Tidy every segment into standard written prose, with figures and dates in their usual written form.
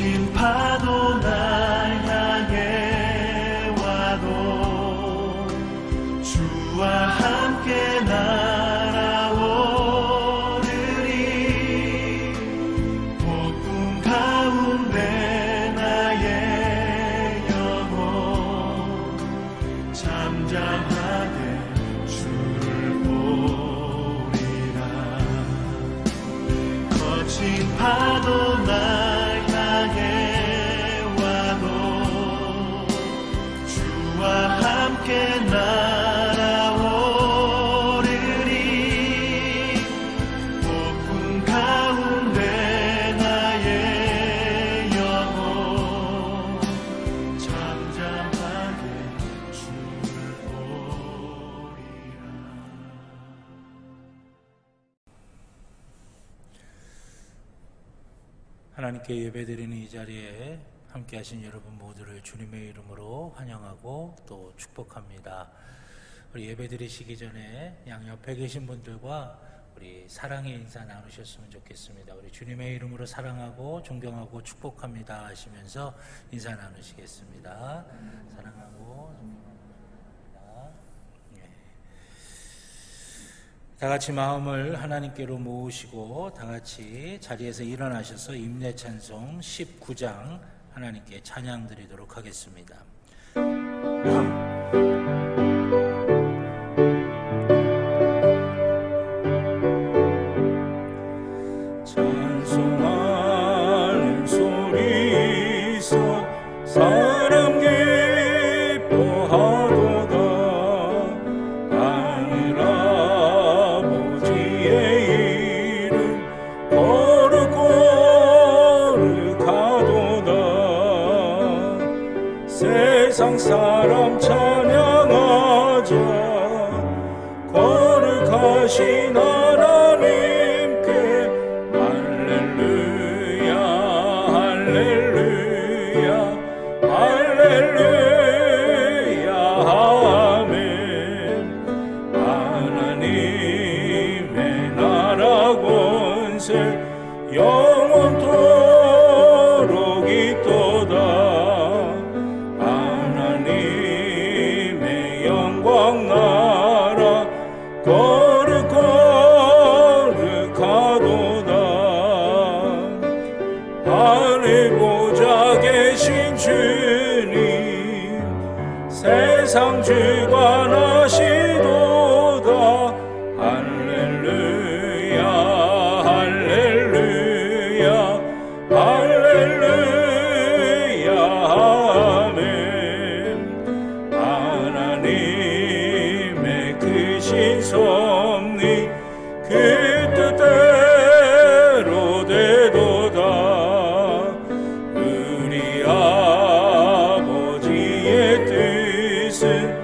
거친 파도 날 향해 와도 주와 함께 날아오르리. 폭풍 가운데 나의 영혼 잠잠하게 주를 보리라. 거친 파도 날 향해 와도 주와 함께 날아오르리. 폭풍 가운데 나의 영혼 잠잠하게 주를 보리라. 하나님께 예배드리는 이 자리에 함께 하신 여러분 모두를 주님의 이름으로 환영하고 또 축복합니다. 우리 예배드리시기 전에 양옆에 계신 분들과 우리 사랑의 인사 나누셨으면 좋겠습니다. 우리 주님의 이름으로 사랑하고 존경하고 축복합니다 하시면서 인사 나누시겠습니다. 사랑하고 존경합니다. 다 같이 마음을 하나님께로 모으시고 다 같이 자리에서 일어나셔서 임내찬송 19장 하나님께 찬양 드리도록 하겠습니다. 찬송하는 소리 속 사람 기뻐하도다. 하늘 아버지의 이름 거룩거룩하도다. 세상 사람 찬양하자. 거룩하신 하나님께 할렐루야 할렐루야 할렐루야 아멘. 하나님의 나라 권세 영원토록 있도다. 하나님의 영광 나라 거룩거룩하도다. 하늘 보좌 계신 주님 세상 주관하시도다. 할렐루야 할렐루야 할렐루야 아멘. 하나님의 크신 섭리 그 뜻대로 되도다. 우리 아버지의 뜻은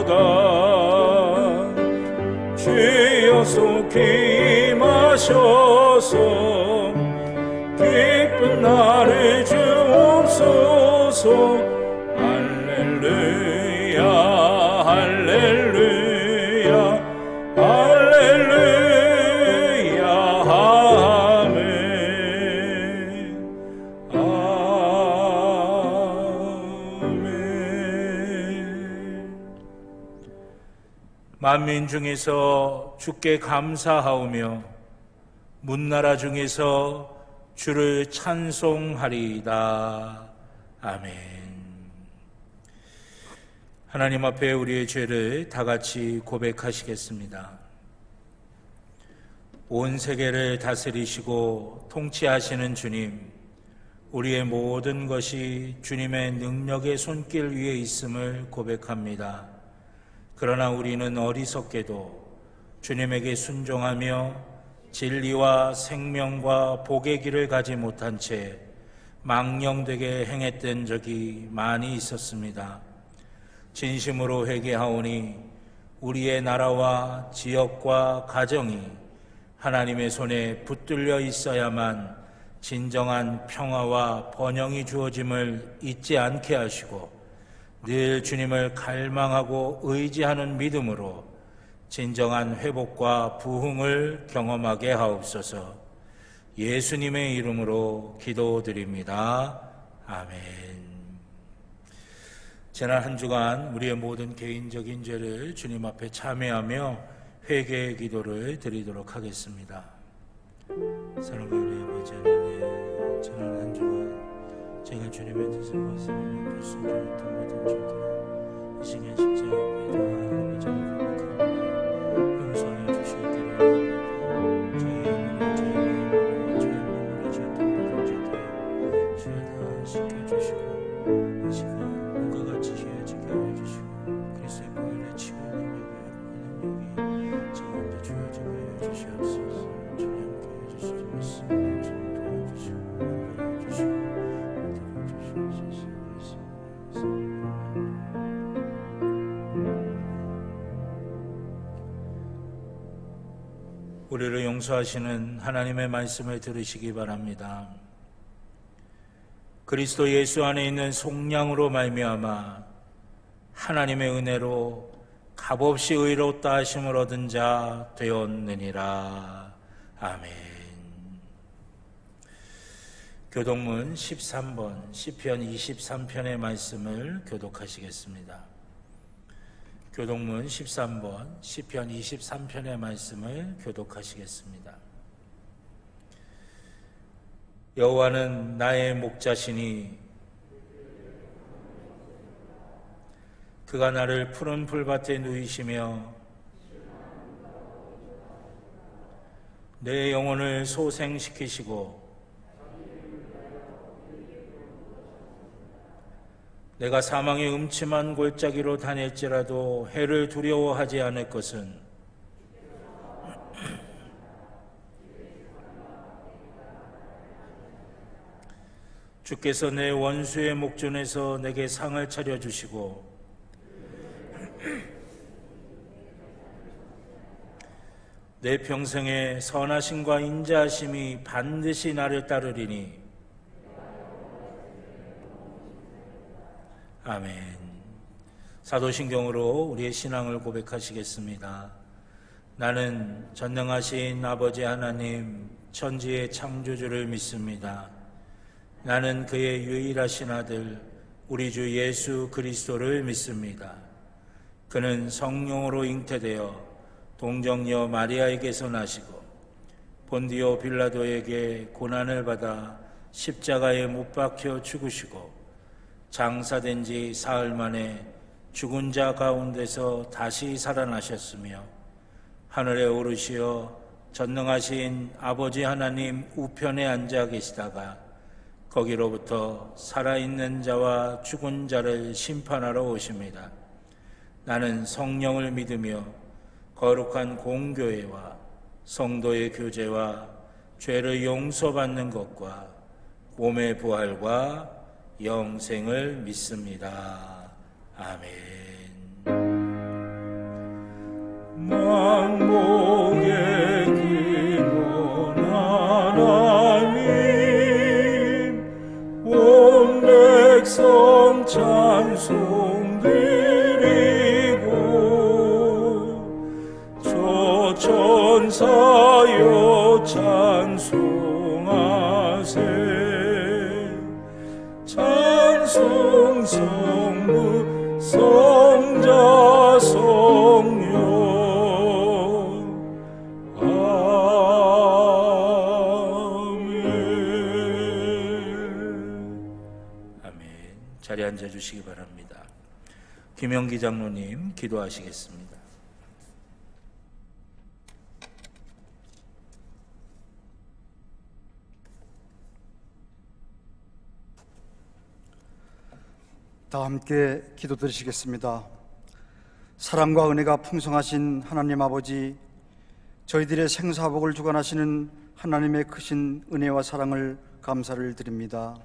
거룩거룩하도다. 주여 속히 임하셔서 기쁜 나를 주옵소서. 할렐루야 할렐루야 할렐루야 아멘 아멘. 만민 중에서 주께 감사하오며 문나라 중에서 주를 찬송하리이다. 아멘. 하나님 앞에 우리의 죄를 다 같이 고백하시겠습니다. 온 세계를 다스리시고 통치하시는 주님, 우리의 모든 것이 주님의 능력의 손길 위에 있음을 고백합니다. 그러나 우리는 어리석게도 주님에게 순종하며 진리와 생명과 복의 길을 가지 못한 채 망령되게 행했던 적이 많이 있었습니다. 진심으로 회개하오니 우리의 나라와 지역과 가정이 하나님의 손에 붙들려 있어야만 진정한 평화와 번영이 주어짐을 잊지 않게 하시고 늘 주님을 갈망하고 의지하는 믿음으로 진정한 회복과 부흥을 경험하게 하옵소서. 예수님의 이름으로 기도드립니다. 아멘. 지난 한 주간 우리의 모든 개인적인 죄를 주님 앞에 참회하며 회개의 기도를 드리도록 하겠습니다. 사랑하는 우리 아버지 하나님, 지난 한 주간 제가 주님의 뜻을 벗으며 불순종했던 모든 죄들 이 시간 십자가 앞에 다 아버지 고백합니다. 용서하여 주시옵기를 원합니다. 저희 눈물로 지었던 모든 죄들 주여 다 씻겨주시고 이 시간 눈과 같이 희어지게 하여 주시고 그리스도의 보혈의 치유의 능력이 제 앞에 주어지게 하여 주시옵소서. 주님 함께 해주시기 말씀을 주님 도와주시고 도와주시고 우리를 용서하시는 하나님의 말씀을 들으시기 바랍니다. 그리스도 예수 안에 있는 속량으로 말미암아 하나님의 은혜로 값없이 의롭다 하심을 얻은 자 되었느니라. 아멘. 교독문 13번 시편 23편의 말씀을 교독하시겠습니다. 교독문 13번 시편 23편의 말씀을 교독하시겠습니다. 여호와는 나의 목자시니 그가 나를 푸른 풀밭에 누이시며 내 영혼을 소생시키시고 내가 사망의 음침한 골짜기로 다닐지라도 해를 두려워하지 않을 것은 주께서 내 원수의 목전에서 내게 상을 차려주시고 내 평생에 선하심과 인자하심이 반드시 나를 따르리니 아멘. 사도신경으로 우리의 신앙을 고백하시겠습니다. 나는 전능하신 아버지 하나님 천지의 창조주를 믿습니다. 나는 그의 유일하신 아들 우리 주 예수 그리스도를 믿습니다. 그는 성령으로 잉태되어 동정녀 마리아에게서 나시고 본디오 빌라도에게 고난을 받아 십자가에 못 박혀 죽으시고 장사된 지 사흘 만에 죽은 자 가운데서 다시 살아나셨으며 하늘에 오르시어 전능하신 아버지 하나님 우편에 앉아 계시다가 거기로부터 살아있는 자와 죽은 자를 심판하러 오십니다. 나는 성령을 믿으며 거룩한 공교회와 성도의 교제와 죄를 용서받는 것과 몸의 부활과 영생을 믿습니다. 아멘. 만복의 기원 하나님 온 백성 찬송 드리고 저 천사여 찬송하세 찬송 성부 성자 성령 아멘. 아멘. 자리에 앉아주시기 바랍니다. 김영기 장로님 기도하시겠습니다. 다 함께 기도드리시겠습니다. 사랑과 은혜가 풍성하신 하나님 아버지, 저희들의 생사복을 주관하시는 하나님의 크신 은혜와 사랑을 감사를 드립니다.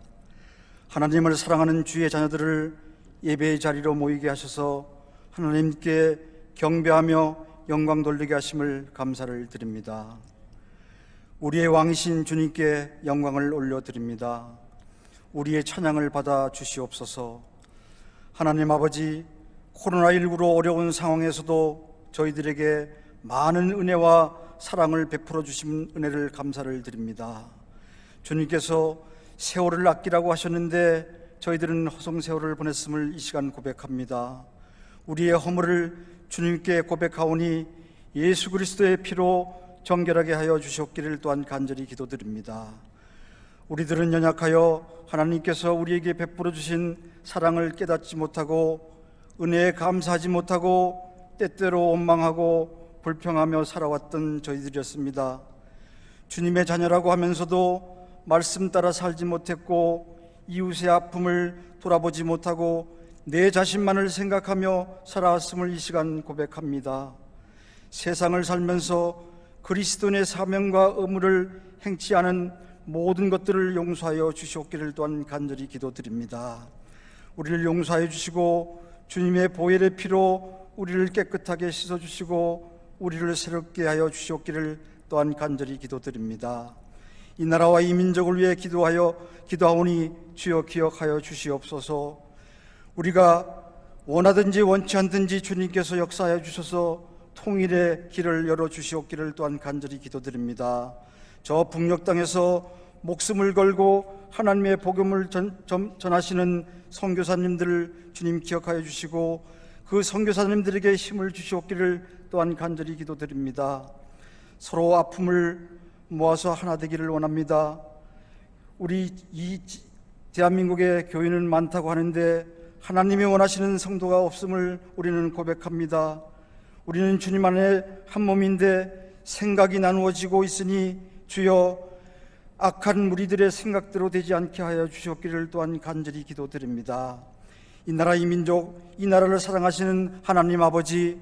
하나님을 사랑하는 주의 자녀들을 예배의 자리로 모이게 하셔서 하나님께 경배하며 영광 돌리게 하심을 감사를 드립니다. 우리의 왕이신 주님께 영광을 올려드립니다. 우리의 찬양을 받아 주시옵소서. 하나님 아버지, 코로나19로 어려운 상황에서도 저희들에게 많은 은혜와 사랑을 베풀어 주신 은혜를 감사를 드립니다. 주님께서 세월을 아끼라고 하셨는데 저희들은 허송세월을 보냈음을 이 시간 고백합니다. 우리의 허물을 주님께 고백하오니 예수 그리스도의 피로 정결하게 하여 주셨기를 또한 간절히 기도드립니다. 우리들은 연약하여 하나님께서 우리에게 베풀어 주신 사랑을 깨닫지 못하고 은혜에 감사하지 못하고 때때로 원망하고 불평하며 살아왔던 저희들이었습니다. 주님의 자녀라고 하면서도 말씀 따라 살지 못했고 이웃의 아픔을 돌아보지 못하고 내 자신만을 생각하며 살아왔음을 이 시간 고백합니다. 세상을 살면서 그리스도인의 사명과 의무를 행치 않은 모든 것들을 용서하여 주시옵기를 또한 간절히 기도드립니다. 우리를 용서하여 주시고 주님의 보혈의 피로 우리를 깨끗하게 씻어주시고 우리를 새롭게 하여 주시옵기를 또한 간절히 기도드립니다. 이 나라와 이 민족을 위해 기도하오니 주여 기억하여 주시옵소서. 우리가 원하든지 원치 않든지 주님께서 역사하여 주셔서 통일의 길을 열어주시옵기를 또한 간절히 기도드립니다. 저 북녘 땅에서 목숨을 걸고 하나님의 복음을 전하시는 선교사님들을 주님 기억하여 주시고 그 선교사님들에게 힘을 주시옵기를 또한 간절히 기도드립니다. 서로 아픔을 모아서 하나 되기를 원합니다. 우리 이 대한민국의 교인은 많다고 하는데 하나님이 원하시는 성도가 없음을 우리는 고백합니다. 우리는 주님 안에 한 몸인데 생각이 나누어지고 있으니 주여 악한 무리들의 생각대로 되지 않게 하여 주셨기를 또한 간절히 기도드립니다. 이 나라 이 민족 이 나라를 사랑하시는 하나님 아버지,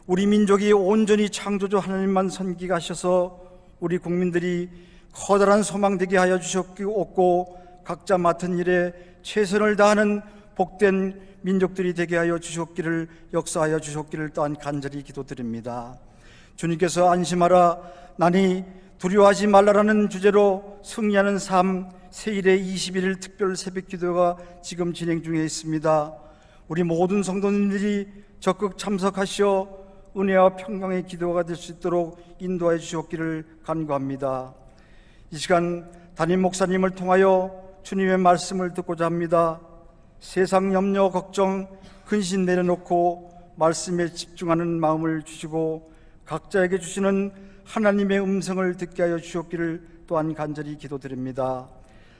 우리 민족이 온전히 창조주 하나님만 섬기게 하셔서 우리 국민들이 커다란 소망 되게 하여 주셨고 각자 맡은 일에 최선을 다하는 복된 민족들이 되게 하여 주셨기를 역사하여 주셨기를 또한 간절히 기도드립니다. 주님께서 안심하라 나니 두려워하지 말라라는 주제로 승리하는 삶 세일의 21일 특별 새벽 기도가 지금 진행 중에 있습니다. 우리 모든 성도님들이 적극 참석하시어 은혜와 평강의 기도가 될 수 있도록 인도해 주셨기를 간구합니다. 이 시간 담임 목사님을 통하여 주님의 말씀을 듣고자 합니다. 세상 염려 걱정 근심 내려놓고 말씀에 집중하는 마음을 주시고 각자에게 주시는 하나님의 음성을 듣게 하여 주셨기를 또한 간절히 기도드립니다.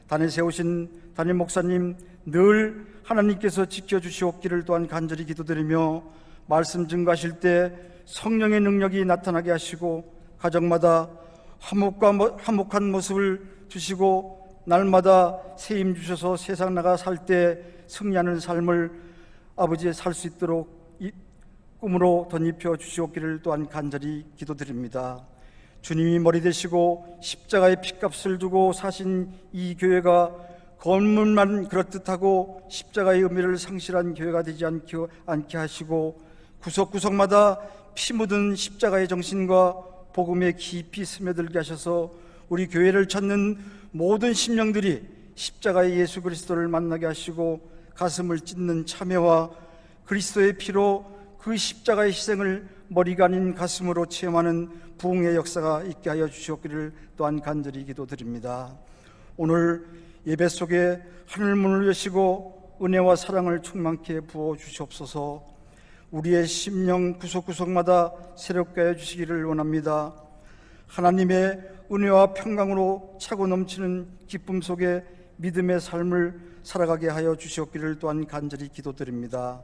단에 세우신 담임 목사님 늘 하나님께서 지켜주시옵기를 또한 간절히 기도드리며 말씀 증거하실 때 성령의 능력이 나타나게 하시고 가정마다 화목한 모습을 주시고 날마다 새 힘 주셔서 세상 나가 살 때 승리하는 삶을 아버지의 살 수 있도록 꿈으로 덧입혀 주시옵기를 또한 간절히 기도드립니다. 주님이 머리 되시고 십자가의 핏값을 주고 사신 이 교회가 건물만 그렇듯하고 십자가의 의미를 상실한 교회가 되지 않게 하시고 구석구석마다 피 묻은 십자가의 정신과 복음에 깊이 스며들게 하셔서 우리 교회를 찾는 모든 심령들이 십자가의 예수 그리스도를 만나게 하시고 가슴을 찢는 참회와 그리스도의 피로 그 십자가의 희생을 머리가 아닌 가슴으로 체험하는 부흥의 역사가 있게 하여 주시옵기를 또한 간절히 기도드립니다. 오늘 예배 속에 하늘문을 여시고 은혜와 사랑을 충만케 부어 주시옵소서. 우리의 심령 구석구석마다 새롭게 하여 주시기를 원합니다. 하나님의 은혜와 평강으로 차고 넘치는 기쁨 속에 믿음의 삶을 살아가게 하여 주시옵기를 또한 간절히 기도드립니다.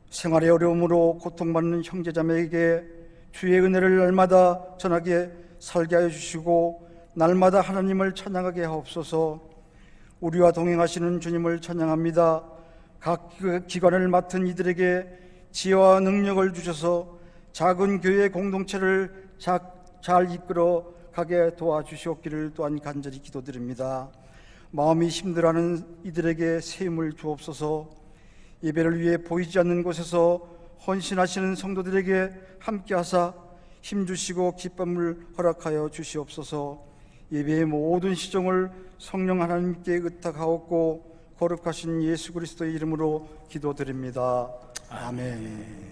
생활의 어려움으로 고통받는 형제자매에게 주의 은혜를 날마다 전하게 살게 하여 주시고 날마다 하나님을 찬양하게 하옵소서. 우리와 동행하시는 주님을 찬양합니다. 각 기관을 맡은 이들에게 지혜와 능력을 주셔서 작은 교회 공동체를 잘 이끌어 가게 도와주시옵기를 또한 간절히 기도드립니다. 마음이 힘들어하는 이들에게 새 힘을 주옵소서. 예배를 위해 보이지 않는 곳에서 헌신하시는 성도들에게 함께하사 힘주시고 기쁨을 허락하여 주시옵소서. 예배의 모든 시종을 성령 하나님께 의탁하옵고 거룩하신 예수 그리스도의 이름으로 기도드립니다. 아멘.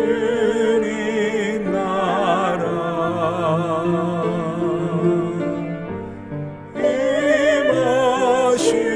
주님 나라 임하시고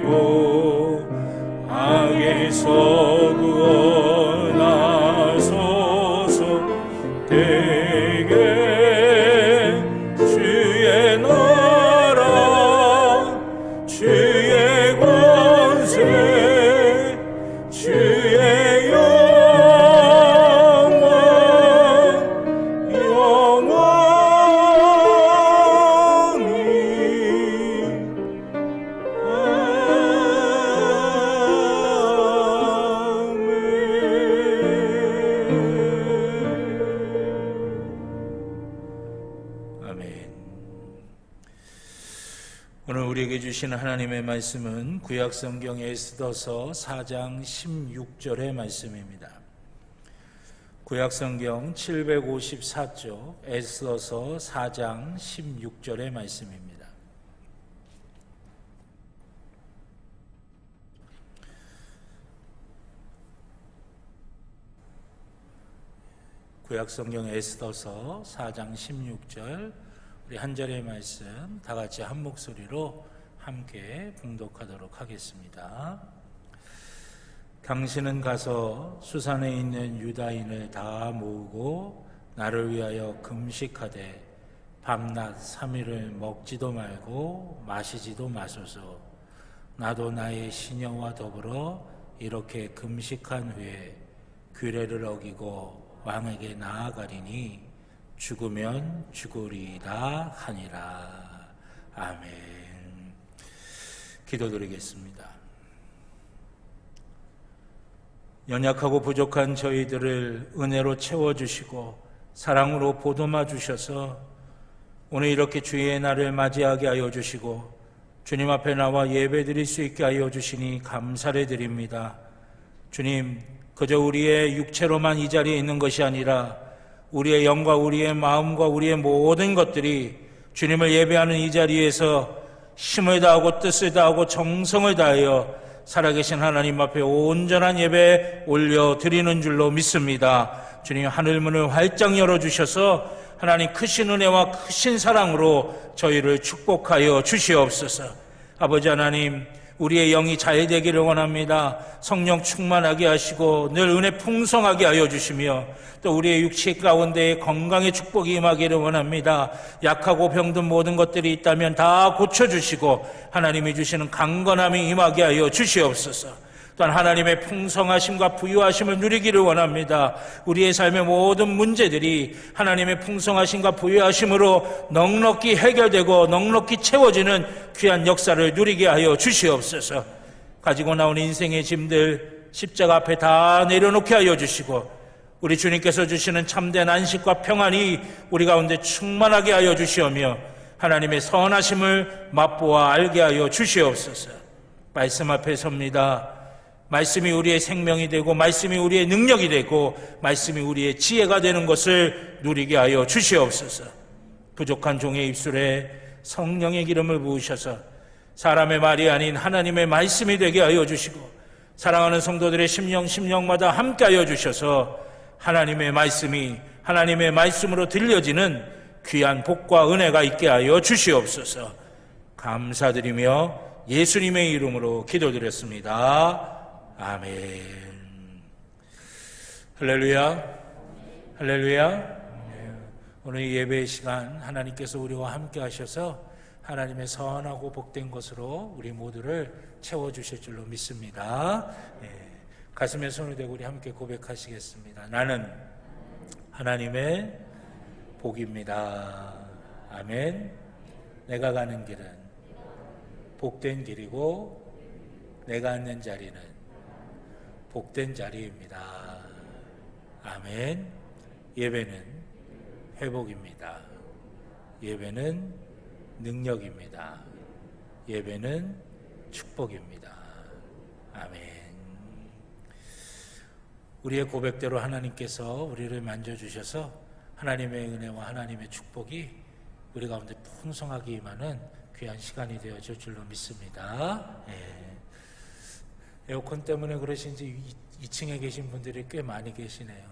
마시고 악에서 구원하소서. 대개 주의 나라 주의 권세 주의 영원 오늘 우리에게 주시는 하나님의 말씀은 구약성경 에스더서 4장 16절의 말씀입니다. 구약성경 754쪽 에스더서 4장 16절의 말씀입니다. 구약성경 에스더서 4장 16절 우리 한 절의 말씀 다 같이 한 목소리로 함께 봉독하도록 하겠습니다. 당신은 가서 수산에 있는 유다인을 다 모으고 나를 위하여 금식하되 밤낮 3일을 먹지도 말고 마시지도 마소서. 나도 나의 시녀와 더불어 이렇게 금식한 후에 규례를 어기고 왕에게 나아가리니 죽으면 죽으리이다 하니라. 아멘. 기도드리겠습니다. 연약하고 부족한 저희들을 은혜로 채워주시고 사랑으로 보듬어 주셔서 오늘 이렇게 주의 날을 맞이하게 하여 주시고 주님 앞에 나와 예배드릴 수 있게 하여 주시니 감사를 드립니다. 주님, 그저 우리의 육체로만 이 자리에 있는 것이 아니라 우리의 영과 우리의 마음과 우리의 모든 것들이 주님을 예배하는 이 자리에서 힘을 다하고 뜻을 다하고 정성을 다하여 살아계신 하나님 앞에 온전한 예배 올려드리는 줄로 믿습니다. 주님, 하늘문을 활짝 열어주셔서 하나님 크신 은혜와 크신 사랑으로 저희를 축복하여 주시옵소서. 아버지 하나님, 우리의 영이 잘 되기를 원합니다. 성령 충만하게 하시고 늘 은혜 풍성하게 하여 주시며 또 우리의 육체 가운데 건강의 축복이 임하기를 원합니다. 약하고 병든 모든 것들이 있다면 다 고쳐주시고 하나님이 주시는 강건함이 임하게 하여 주시옵소서. 또한 하나님의 풍성하심과 부유하심을 누리기를 원합니다. 우리의 삶의 모든 문제들이 하나님의 풍성하심과 부유하심으로 넉넉히 해결되고 넉넉히 채워지는 귀한 역사를 누리게 하여 주시옵소서. 가지고 나온 인생의 짐들 십자가 앞에 다 내려놓게 하여 주시고 우리 주님께서 주시는 참된 안식과 평안이 우리 가운데 충만하게 하여 주시오며 하나님의 선하심을 맛보아 알게 하여 주시옵소서. 말씀 앞에 섭니다. 말씀이 우리의 생명이 되고 말씀이 우리의 능력이 되고 말씀이 우리의 지혜가 되는 것을 누리게 하여 주시옵소서. 부족한 종의 입술에 성령의 기름을 부으셔서 사람의 말이 아닌 하나님의 말씀이 되게 하여 주시고 사랑하는 성도들의 심령마다 함께 하여 주셔서 하나님의 말씀이 하나님의 말씀으로 들려지는 귀한 복과 은혜가 있게 하여 주시옵소서. 감사드리며 예수님의 이름으로 기도드렸습니다. 아멘. 할렐루야. 할렐루야. 오늘 이 예배의 시간 하나님께서 우리와 함께 하셔서 하나님의 선하고 복된 것으로 우리 모두를 채워주실 줄로 믿습니다. 가슴에 손을 대고 우리 함께 고백하시겠습니다. 나는 하나님의 복입니다. 아멘. 내가 가는 길은 복된 길이고 내가 앉는 자리는 복된 자리입니다. 아멘. 예배는 회복입니다. 예배는 능력입니다. 예배는 축복입니다. 아멘. 우리의 고백대로 하나님께서 우리를 만져주셔서 하나님의 은혜와 하나님의 축복이 우리 가운데 풍성하게 임하는 귀한 시간이 되어질 줄로 믿습니다. 에어컨 때문에 그러신지 2층에 계신 분들이 꽤 많이 계시네요.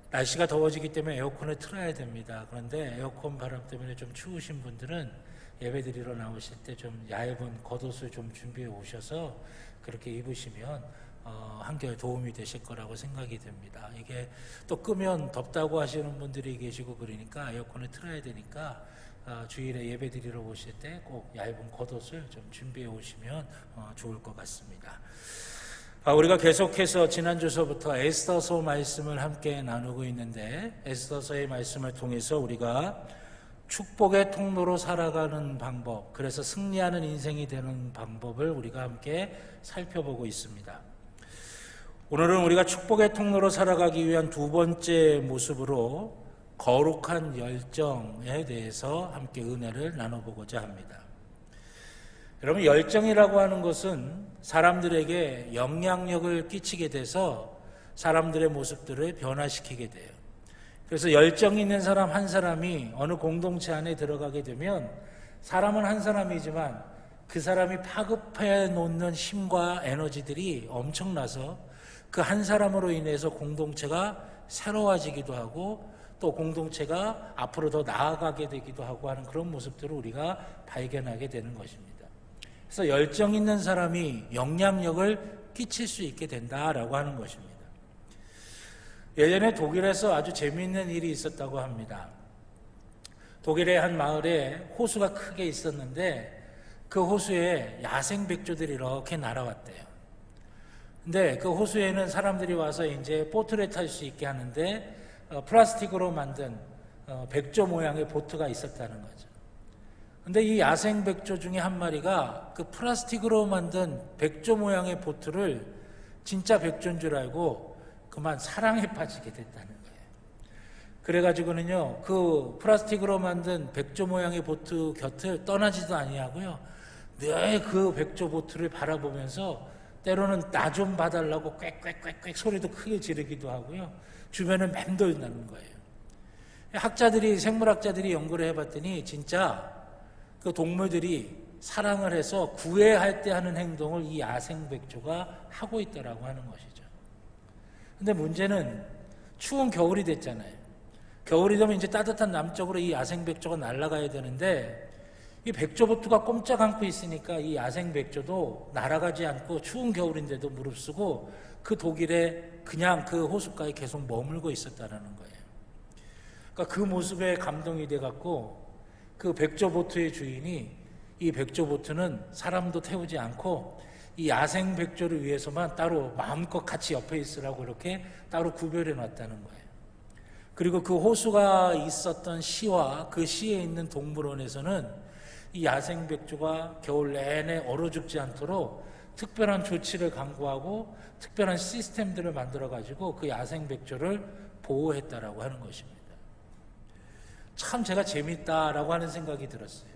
날씨가 더워지기 때문에 에어컨을 틀어야 됩니다. 그런데 에어컨 바람 때문에 좀 추우신 분들은 예배드리러 나오실 때 좀 얇은 겉옷을 좀 준비해 오셔서 그렇게 입으시면 한결 도움이 되실 거라고 생각이 됩니다. 이게 또 끄면 덥다고 하시는 분들이 계시고 그러니까 에어컨을 틀어야 되니까 주일에 예배드리러 오실 때 꼭 얇은 겉옷을 좀 준비해 오시면 좋을 것 같습니다. 우리가 계속해서 지난주서부터 에스더서 말씀을 함께 나누고 있는데 에스더서의 말씀을 통해서 우리가 축복의 통로로 살아가는 방법, 그래서 승리하는 인생이 되는 방법을 우리가 함께 살펴보고 있습니다. 오늘은 우리가 축복의 통로로 살아가기 위한 두 번째 모습으로 거룩한 열정에 대해서 함께 은혜를 나눠보고자 합니다. 여러분, 열정이라고 하는 것은 사람들에게 영향력을 끼치게 돼서 사람들의 모습들을 변화시키게 돼요. 그래서 열정 있는 사람 한 사람이 어느 공동체 안에 들어가게 되면 사람은 한 사람이지만 그 사람이 파급해 놓는 힘과 에너지들이 엄청나서 그 한 사람으로 인해서 공동체가 새로워지기도 하고 또 공동체가 앞으로 더 나아가게 되기도 하고 하는 그런 모습들을 우리가 발견하게 되는 것입니다. 그래서 열정 있는 사람이 영향력을 끼칠 수 있게 된다라고 하는 것입니다. 예전에 독일에서 아주 재미있는 일이 있었다고 합니다. 독일의 한 마을에 호수가 크게 있었는데 그 호수에 야생 백조들이 이렇게 날아왔대요. 근데 그 호수에는 사람들이 와서 이제 보트를 탈 수 있게 하는데 플라스틱으로 만든 백조 모양의 보트가 있었다는 거죠. 근데 이 야생 백조 중에 한 마리가 그 플라스틱으로 만든 백조 모양의 보트를 진짜 백조인 줄 알고 그만 사랑에 빠지게 됐다는 거예요. 그래가지고는요, 그 플라스틱으로 만든 백조 모양의 보트 곁을 떠나지도 아니하고요, 늘 그 백조 보트를 바라보면서 때로는 나 좀 봐달라고 꽥꽥꽥꽥 소리도 크게 지르기도 하고요, 주변을 맴돌다는 거예요. 생물학자들이 연구를 해봤더니 진짜 그 동물들이 사랑을 해서 구애할 때 하는 행동을 이 야생 백조가 하고 있다라고 하는 것이죠. 근데 문제는 추운 겨울이 됐잖아요. 겨울이 되면 이제 따뜻한 남쪽으로 이 야생 백조가 날아가야 되는데 이 백조 보트가 꼼짝 않고 있으니까 이 야생 백조도 날아가지 않고 추운 겨울인데도 무릅쓰고 그 독일에 그냥 그 호숫가에 계속 머물고 있었다는 거예요. 그러니까 그 모습에 감동이 돼갖고 그 백조 보트의 주인이 이 백조 보트는 사람도 태우지 않고 이 야생 백조를 위해서만 따로 마음껏 같이 옆에 있으라고 이렇게 따로 구별해 놨다는 거예요. 그리고 그 호수가 있었던 시와 그 시에 있는 동물원에서는 이 야생 백조가 겨울 내내 얼어 죽지 않도록 특별한 조치를 강구하고 특별한 시스템들을 만들어 가지고 그 야생 백조를 보호했다라고 하는 것입니다. 참 제가 재밌다라고 하는 생각이 들었어요.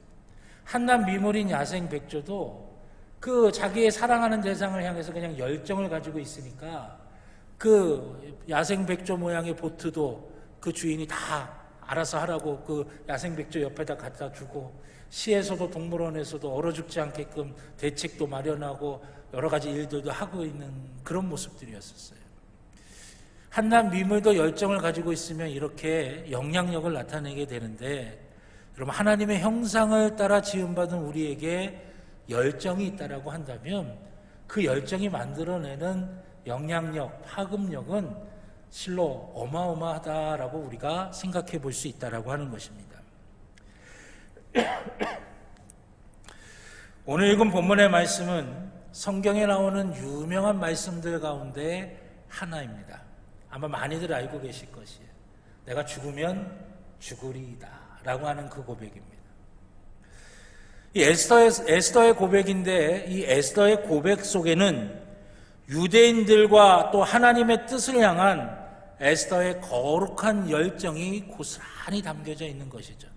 한낱 미물인 야생 백조도 그 자기의 사랑하는 대상을 향해서 그냥 열정을 가지고 있으니까 그 야생 백조 모양의 보트도 그 주인이 다 알아서 하라고 그 야생 백조 옆에다 갖다 주고, 시에서도 동물원에서도 얼어 죽지 않게끔 대책도 마련하고 여러 가지 일들도 하고 있는 그런 모습들이었었어요. 한낱 미물도 열정을 가지고 있으면 이렇게 영향력을 나타내게 되는데, 여러분, 하나님의 형상을 따라 지음받은 우리에게 열정이 있다라고 한다면 그 열정이 만들어내는 영향력, 파급력은 실로 어마어마하다라고 우리가 생각해 볼 수 있다라고 하는 것입니다. 오늘 읽은 본문의 말씀은 성경에 나오는 유명한 말씀들 가운데 하나입니다. 아마 많이들 알고 계실 것이에요. 내가 죽으면 죽으리이다 라고 하는 그 고백입니다. 이 에스더의 고백인데, 이 에스더의 고백 속에는 유대인들과 또 하나님의 뜻을 향한 에스더의 거룩한 열정이 고스란히 담겨져 있는 것이죠.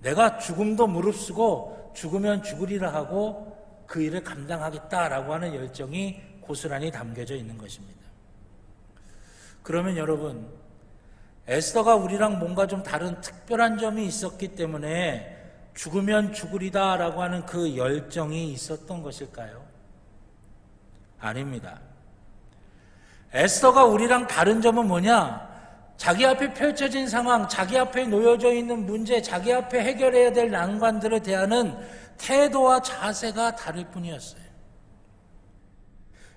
내가 죽음도 무릅쓰고 죽으면 죽으리라 하고 그 일을 감당하겠다라고 하는 열정이 고스란히 담겨져 있는 것입니다. 그러면 여러분, 에스더가 우리랑 뭔가 좀 다른 특별한 점이 있었기 때문에 죽으면 죽으리다라고 하는 그 열정이 있었던 것일까요? 아닙니다. 에스더가 우리랑 다른 점은 뭐냐? 자기 앞에 펼쳐진 상황, 자기 앞에 놓여져 있는 문제, 자기 앞에 해결해야 될 난관들을 대하는 태도와 자세가 다를 뿐이었어요.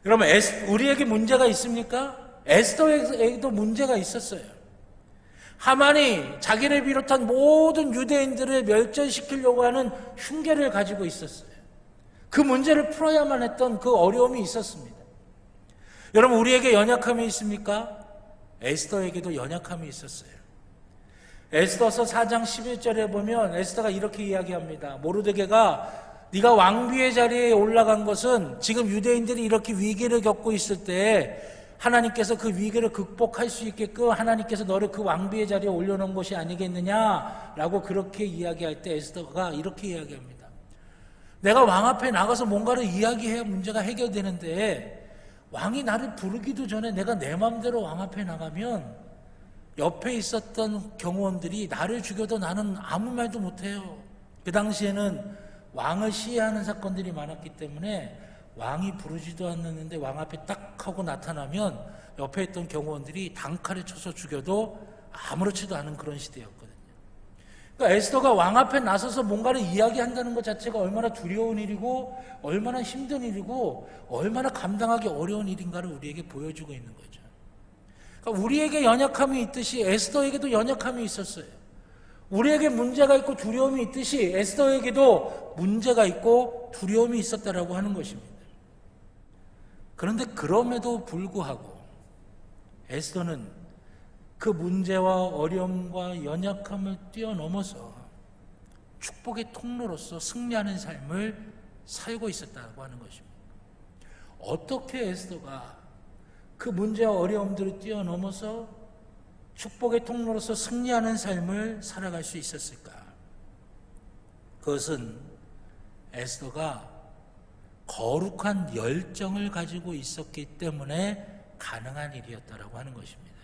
여러분, 우리에게 문제가 있습니까? 에스더에게도 문제가 있었어요. 하만이 자기를 비롯한 모든 유대인들을 멸절시키려고 하는 흉계를 가지고 있었어요. 그 문제를 풀어야만 했던 그 어려움이 있었습니다. 여러분, 우리에게 연약함이 있습니까? 에스더에게도 연약함이 있었어요. 에스더서 4장 11절에 보면 에스더가 이렇게 이야기합니다. 모르드게가 네가 왕비의 자리에 올라간 것은 지금 유대인들이 이렇게 위기를 겪고 있을 때 하나님께서 그 위기를 극복할 수 있게끔 하나님께서 너를 그 왕비의 자리에 올려놓은 것이 아니겠느냐라고 그렇게 이야기할 때 에스더가 이렇게 이야기합니다. 내가 왕 앞에 나가서 뭔가를 이야기해야 문제가 해결되는데 왕이 나를 부르기도 전에 내가 내 마음대로 왕 앞에 나가면 옆에 있었던 경호원들이 나를 죽여도 나는 아무 말도 못해요. 그 당시에는 왕을 시해하는 사건들이 많았기 때문에 왕이 부르지도 않았는데 왕 앞에 딱 하고 나타나면 옆에 있던 경호원들이 단칼에 쳐서 죽여도 아무렇지도 않은 그런 시대였거든요. 그러니까 에스더가 왕 앞에 나서서 뭔가를 이야기한다는 것 자체가 얼마나 두려운 일이고 얼마나 힘든 일이고 얼마나 감당하기 어려운 일인가를 우리에게 보여주고 있는 거죠. 그러니까 우리에게 연약함이 있듯이 에스더에게도 연약함이 있었어요. 우리에게 문제가 있고 두려움이 있듯이 에스더에게도 문제가 있고 두려움이 있었다라고 하는 것입니다. 그런데 그럼에도 불구하고 에스더는 그 문제와 어려움과 연약함을 뛰어넘어서 축복의 통로로서 승리하는 삶을 살고 있었다고 하는 것입니다. 어떻게 에스더가 그 문제와 어려움들을 뛰어넘어서 축복의 통로로서 승리하는 삶을 살아갈 수 있었을까? 그것은 에스더가 거룩한 열정을 가지고 있었기 때문에 가능한 일이었다라고 하는 것입니다.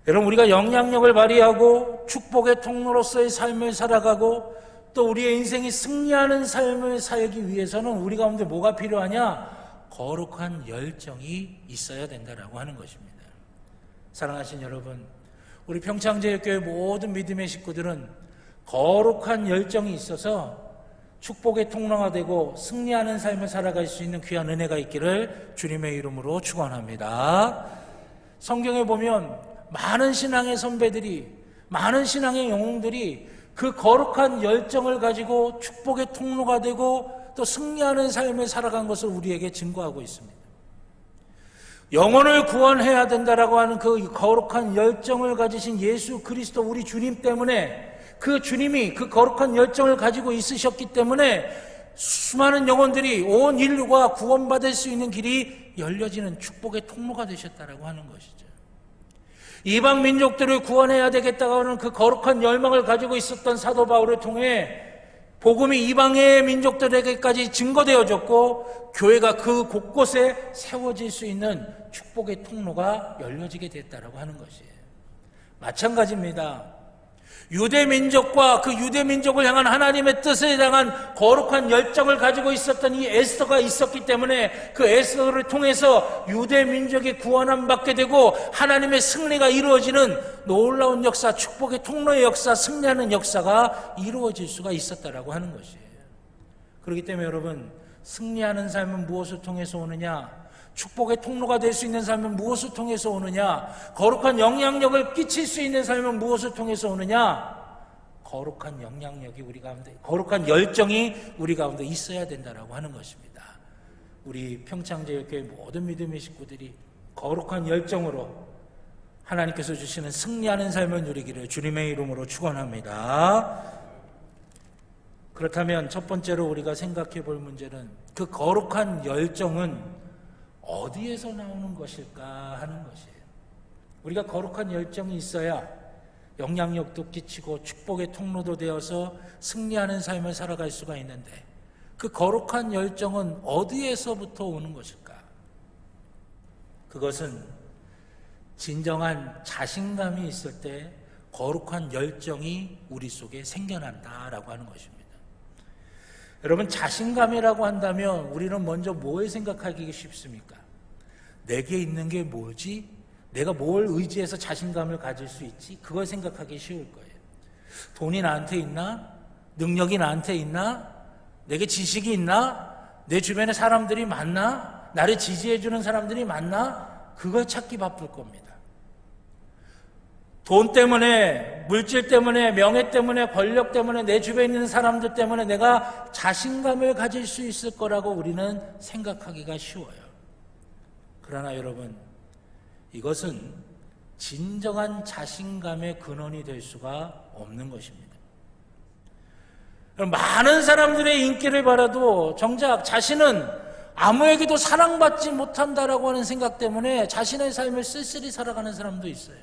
여러분, 우리가 영향력을 발휘하고 축복의 통로로서의 삶을 살아가고 또 우리의 인생이 승리하는 삶을 살기 위해서는 우리 가운데 뭐가 필요하냐? 거룩한 열정이 있어야 된다라고 하는 것입니다. 사랑하신 여러분, 우리 평창제일교회 모든 믿음의 식구들은 거룩한 열정이 있어서 축복의 통로가 되고 승리하는 삶을 살아갈 수 있는 귀한 은혜가 있기를 주님의 이름으로 축원합니다. 성경에 보면 많은 신앙의 선배들이, 많은 신앙의 영웅들이 그 거룩한 열정을 가지고 축복의 통로가 되고 또 승리하는 삶을 살아간 것을 우리에게 증거하고 있습니다. 영혼을 구원해야 된다라고 하는 그 거룩한 열정을 가지신 예수 그리스도 우리 주님 때문에, 그 주님이 그 거룩한 열정을 가지고 있으셨기 때문에 수많은 영혼들이 온 인류가 구원받을 수 있는 길이 열려지는 축복의 통로가 되셨다라고 하는 것이죠. 이방 민족들을 구원해야 되겠다고 하는 그 거룩한 열망을 가지고 있었던 사도 바울을 통해 복음이 이방의 민족들에게까지 증거되어졌고 교회가 그 곳곳에 세워질 수 있는 축복의 통로가 열려지게 됐다라고 하는 것이에요. 마찬가지입니다. 유대민족과 그 유대민족을 향한 하나님의 뜻을 향한 거룩한 열정을 가지고 있었던 이 에스더가 있었기 때문에 그 에스더를 통해서 유대민족이 구원함 받게 되고 하나님의 승리가 이루어지는 놀라운 역사, 축복의 통로의 역사, 승리하는 역사가 이루어질 수가 있었다라고 하는 것이에요. 그렇기 때문에 여러분, 승리하는 삶은 무엇을 통해서 오느냐? 축복의 통로가 될 수 있는 삶은 무엇을 통해서 오느냐? 거룩한 영향력을 끼칠 수 있는 삶은 무엇을 통해서 오느냐? 거룩한 영향력이 우리 가운데, 거룩한 열정이 우리 가운데 있어야 된다라고 하는 것입니다. 우리 평창제일교회 모든 믿음의 식구들이 거룩한 열정으로 하나님께서 주시는 승리하는 삶을 누리기를 주님의 이름으로 축원합니다. 그렇다면 첫 번째로 우리가 생각해 볼 문제는 그 거룩한 열정은 어디에서 나오는 것일까 하는 것이에요. 우리가 거룩한 열정이 있어야 영향력도 끼치고 축복의 통로도 되어서 승리하는 삶을 살아갈 수가 있는데 그 거룩한 열정은 어디에서부터 오는 것일까? 그것은 진정한 자신감이 있을 때 거룩한 열정이 우리 속에 생겨난다라고 하는 것입니다. 여러분, 자신감이라고 한다면 우리는 먼저 뭘 생각하기 쉽습니까? 내게 있는 게 뭐지? 내가 뭘 의지해서 자신감을 가질 수 있지? 그걸 생각하기 쉬울 거예요. 돈이 나한테 있나? 능력이 나한테 있나? 내게 지식이 있나? 내 주변에 사람들이 많나? 나를 지지해주는 사람들이 많나? 그걸 찾기 바쁠 겁니다. 돈 때문에, 물질 때문에, 명예 때문에, 권력 때문에, 내 주변에 있는 사람들 때문에 내가 자신감을 가질 수 있을 거라고 우리는 생각하기가 쉬워요. 그러나 여러분, 이것은 진정한 자신감의 근원이 될 수가 없는 것입니다. 많은 사람들의 인기를 바라도 정작 자신은 아무에게도 사랑받지 못한다라고 하는 생각 때문에 자신의 삶을 쓸쓸히 살아가는 사람도 있어요.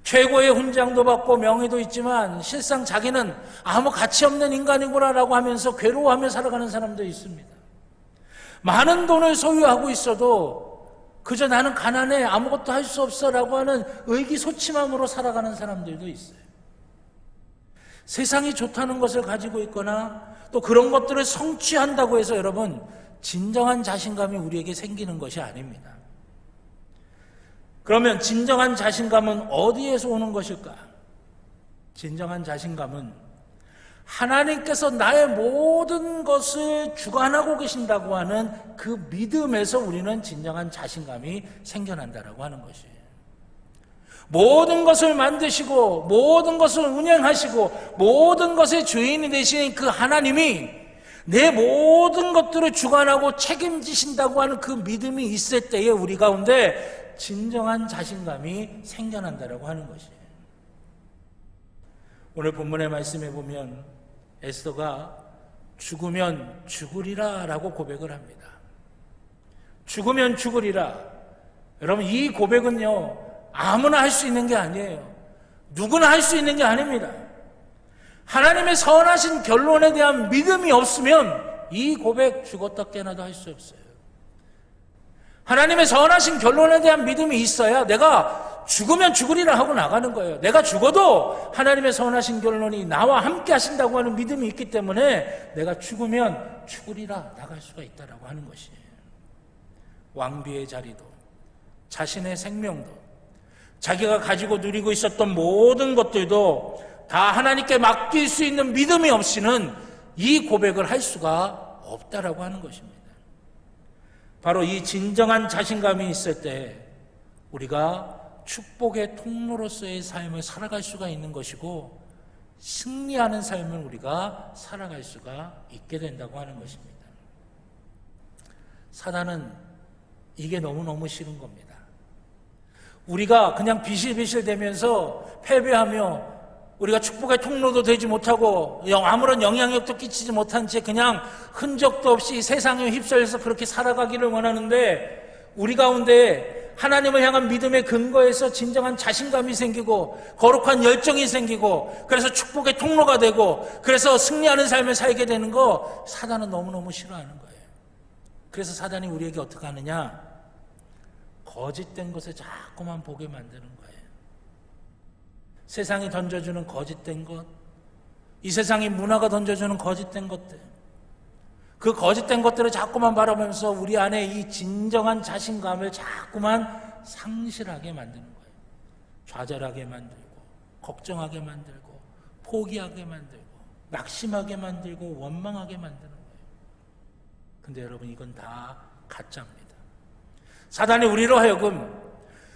최고의 훈장도 받고 명예도 있지만 실상 자기는 아무 가치 없는 인간이구나라고 하면서 괴로워하며 살아가는 사람도 있습니다. 많은 돈을 소유하고 있어도 그저 나는 가난해, 아무것도 할 수 없어라고 하는 의기소침함으로 살아가는 사람들도 있어요. 세상이 좋다는 것을 가지고 있거나 또 그런 것들을 성취한다고 해서 여러분, 진정한 자신감이 우리에게 생기는 것이 아닙니다. 그러면 진정한 자신감은 어디에서 오는 것일까? 진정한 자신감은 하나님께서 나의 모든 것을 주관하고 계신다고 하는 그 믿음에서 우리는 진정한 자신감이 생겨난다라고 하는 것이에요. 모든 것을 만드시고 모든 것을 운영하시고 모든 것의 주인이 되신 그 하나님이 내 모든 것들을 주관하고 책임지신다고 하는 그 믿음이 있을 때에 우리 가운데 진정한 자신감이 생겨난다라고 하는 것이에요. 오늘 본문의 말씀에 보면 에스더가 죽으면 죽으리라 라고 고백을 합니다. 죽으면 죽으리라. 여러분, 이 고백은요, 아무나 할 수 있는 게 아니에요. 누구나 할 수 있는 게 아닙니다. 하나님의 선하신 결론에 대한 믿음이 없으면 이 고백 죽었다 깨나도 할 수 없어요. 하나님의 선하신 결론에 대한 믿음이 있어야 내가 죽으면 죽으리라 하고 나가는 거예요. 내가 죽어도 하나님의 선하신 결론이 나와 함께 하신다고 하는 믿음이 있기 때문에 내가 죽으면 죽으리라 나갈 수가 있다라고 하는 것이에요. 왕비의 자리도, 자신의 생명도, 자기가 가지고 누리고 있었던 모든 것들도 다 하나님께 맡길 수 있는 믿음이 없이는 이 고백을 할 수가 없다라고 하는 것입니다. 바로 이 진정한 자신감이 있을 때 우리가 축복의 통로로서의 삶을 살아갈 수가 있는 것이고 승리하는 삶을 우리가 살아갈 수가 있게 된다고 하는 것입니다. 사단은 이게 너무너무 싫은 겁니다. 우리가 그냥 비실비실 대면서 패배하며 우리가 축복의 통로도 되지 못하고 아무런 영향력도 끼치지 못한 채 그냥 흔적도 없이 세상에 휩쓸려서 그렇게 살아가기를 원하는데 우리 가운데 하나님을 향한 믿음의 근거에서 진정한 자신감이 생기고 거룩한 열정이 생기고 그래서 축복의 통로가 되고 그래서 승리하는 삶을 살게 되는 거 사단은 너무너무 싫어하는 거예요. 그래서 사단이 우리에게 어떻게 하느냐? 거짓된 것을 자꾸만 보게 만드는 거예요. 세상이 던져주는 거짓된 것, 이 세상의 문화가 던져주는 거짓된 것들, 그 거짓된 것들을 자꾸만 바라보면서 우리 안에 이 진정한 자신감을 자꾸만 상실하게 만드는 거예요. 좌절하게 만들고, 걱정하게 만들고, 포기하게 만들고, 낙심하게 만들고, 원망하게 만드는 거예요. 근데 여러분, 이건 다 가짜입니다. 사단이 우리로 하여금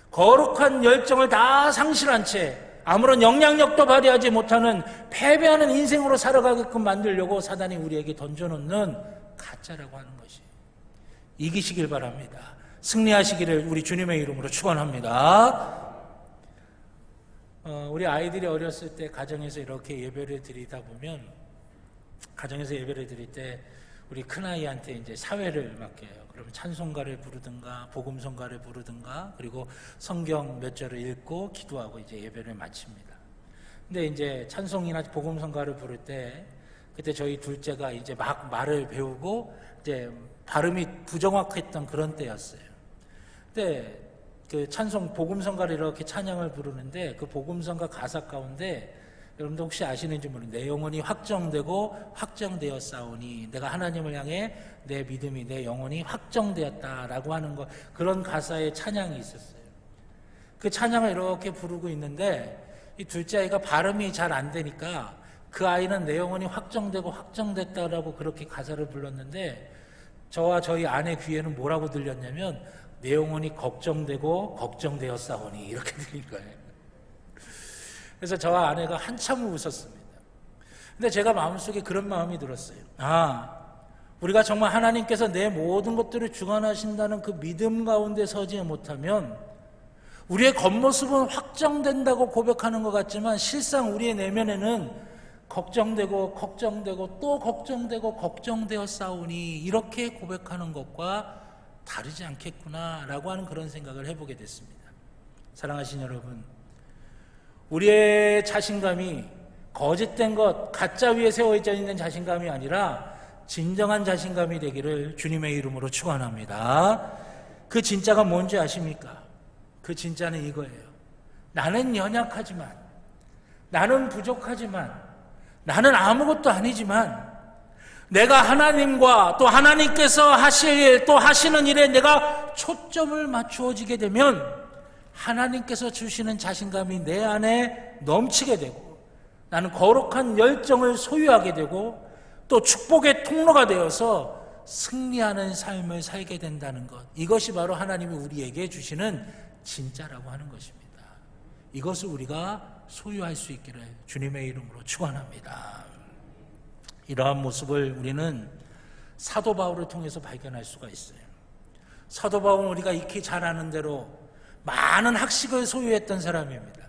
거룩한 열정을 다 상실한 채 아무런 영향력도 발휘하지 못하는 패배하는 인생으로 살아가게끔 만들려고 사단이 우리에게 던져놓는 가짜라고 하는 것이 이기시길 바랍니다. 승리하시기를 우리 주님의 이름으로 축원합니다. 우리 아이들이 어렸을 때 가정에서 이렇게 예배를 드리다 보면, 가정에서 예배를 드릴 때 우리 큰아이한테 이제 사회를 맡겨요. 그러면 찬송가를 부르든가 복음성가를 부르든가 그리고 성경 몇 절을 읽고 기도하고 이제 예배를 마칩니다. 근데 이제 찬송이나 복음성가를 부를 때 그때 저희 둘째가 이제 막 말을 배우고 이제 발음이 부정확했던 그런 때였어요. 근데 그 찬송 복음성가를 이렇게 찬양을 부르는데 그 복음성가 가사 가운데 여러분도 혹시 아시는지 모르는데 내 영혼이 확정되고 확정되었사오니, 내가 하나님을 향해 내 믿음이 내 영혼이 확정되었다라고 하는 거, 그런 가사의 찬양이 있었어요. 그 찬양을 이렇게 부르고 있는데 이 둘째 아이가 발음이 잘 안 되니까 그 아이는 내 영혼이 확정되고 확정됐다라고 그렇게 가사를 불렀는데 저와 저희 아내 귀에는 뭐라고 들렸냐면 내 영혼이 걱정되고 걱정되었사오니 이렇게 들린 거예요. 그래서 저와 아내가 한참 웃었습니다. 근데 제가 마음속에 그런 마음이 들었어요. 우리가 정말 하나님께서 내 모든 것들을 주관하신다는 그 믿음 가운데 서지 못하면 우리의 겉모습은 확정된다고 고백하는 것 같지만 실상 우리의 내면에는 걱정되고 걱정되고 또 걱정되고 걱정되었사오니 이렇게 고백하는 것과 다르지 않겠구나라고 하는 그런 생각을 해보게 됐습니다. 사랑하신 여러분, 우리의 자신감이 거짓된 것, 가짜 위에 세워져 있는 자신감이 아니라 진정한 자신감이 되기를 주님의 이름으로 축원합니다. 그 진짜가 뭔지 아십니까? 그 진짜는 이거예요. 나는 연약하지만, 나는 부족하지만, 나는 아무것도 아니지만 내가 하나님과 또 하나님께서 하실 일, 또 하시는 일에 내가 초점을 맞추어지게 되면 하나님께서 주시는 자신감이 내 안에 넘치게 되고 나는 거룩한 열정을 소유하게 되고 또 축복의 통로가 되어서 승리하는 삶을 살게 된다는 것, 이것이 바로 하나님이 우리에게 주시는 진짜라고 하는 것입니다. 이것을 우리가 소유할 수 있기를 주님의 이름으로 축원합니다. 이러한 모습을 우리는 사도 바울을 통해서 발견할 수가 있어요. 사도 바울은 우리가 익히 잘 아는 대로 많은 학식을 소유했던 사람입니다.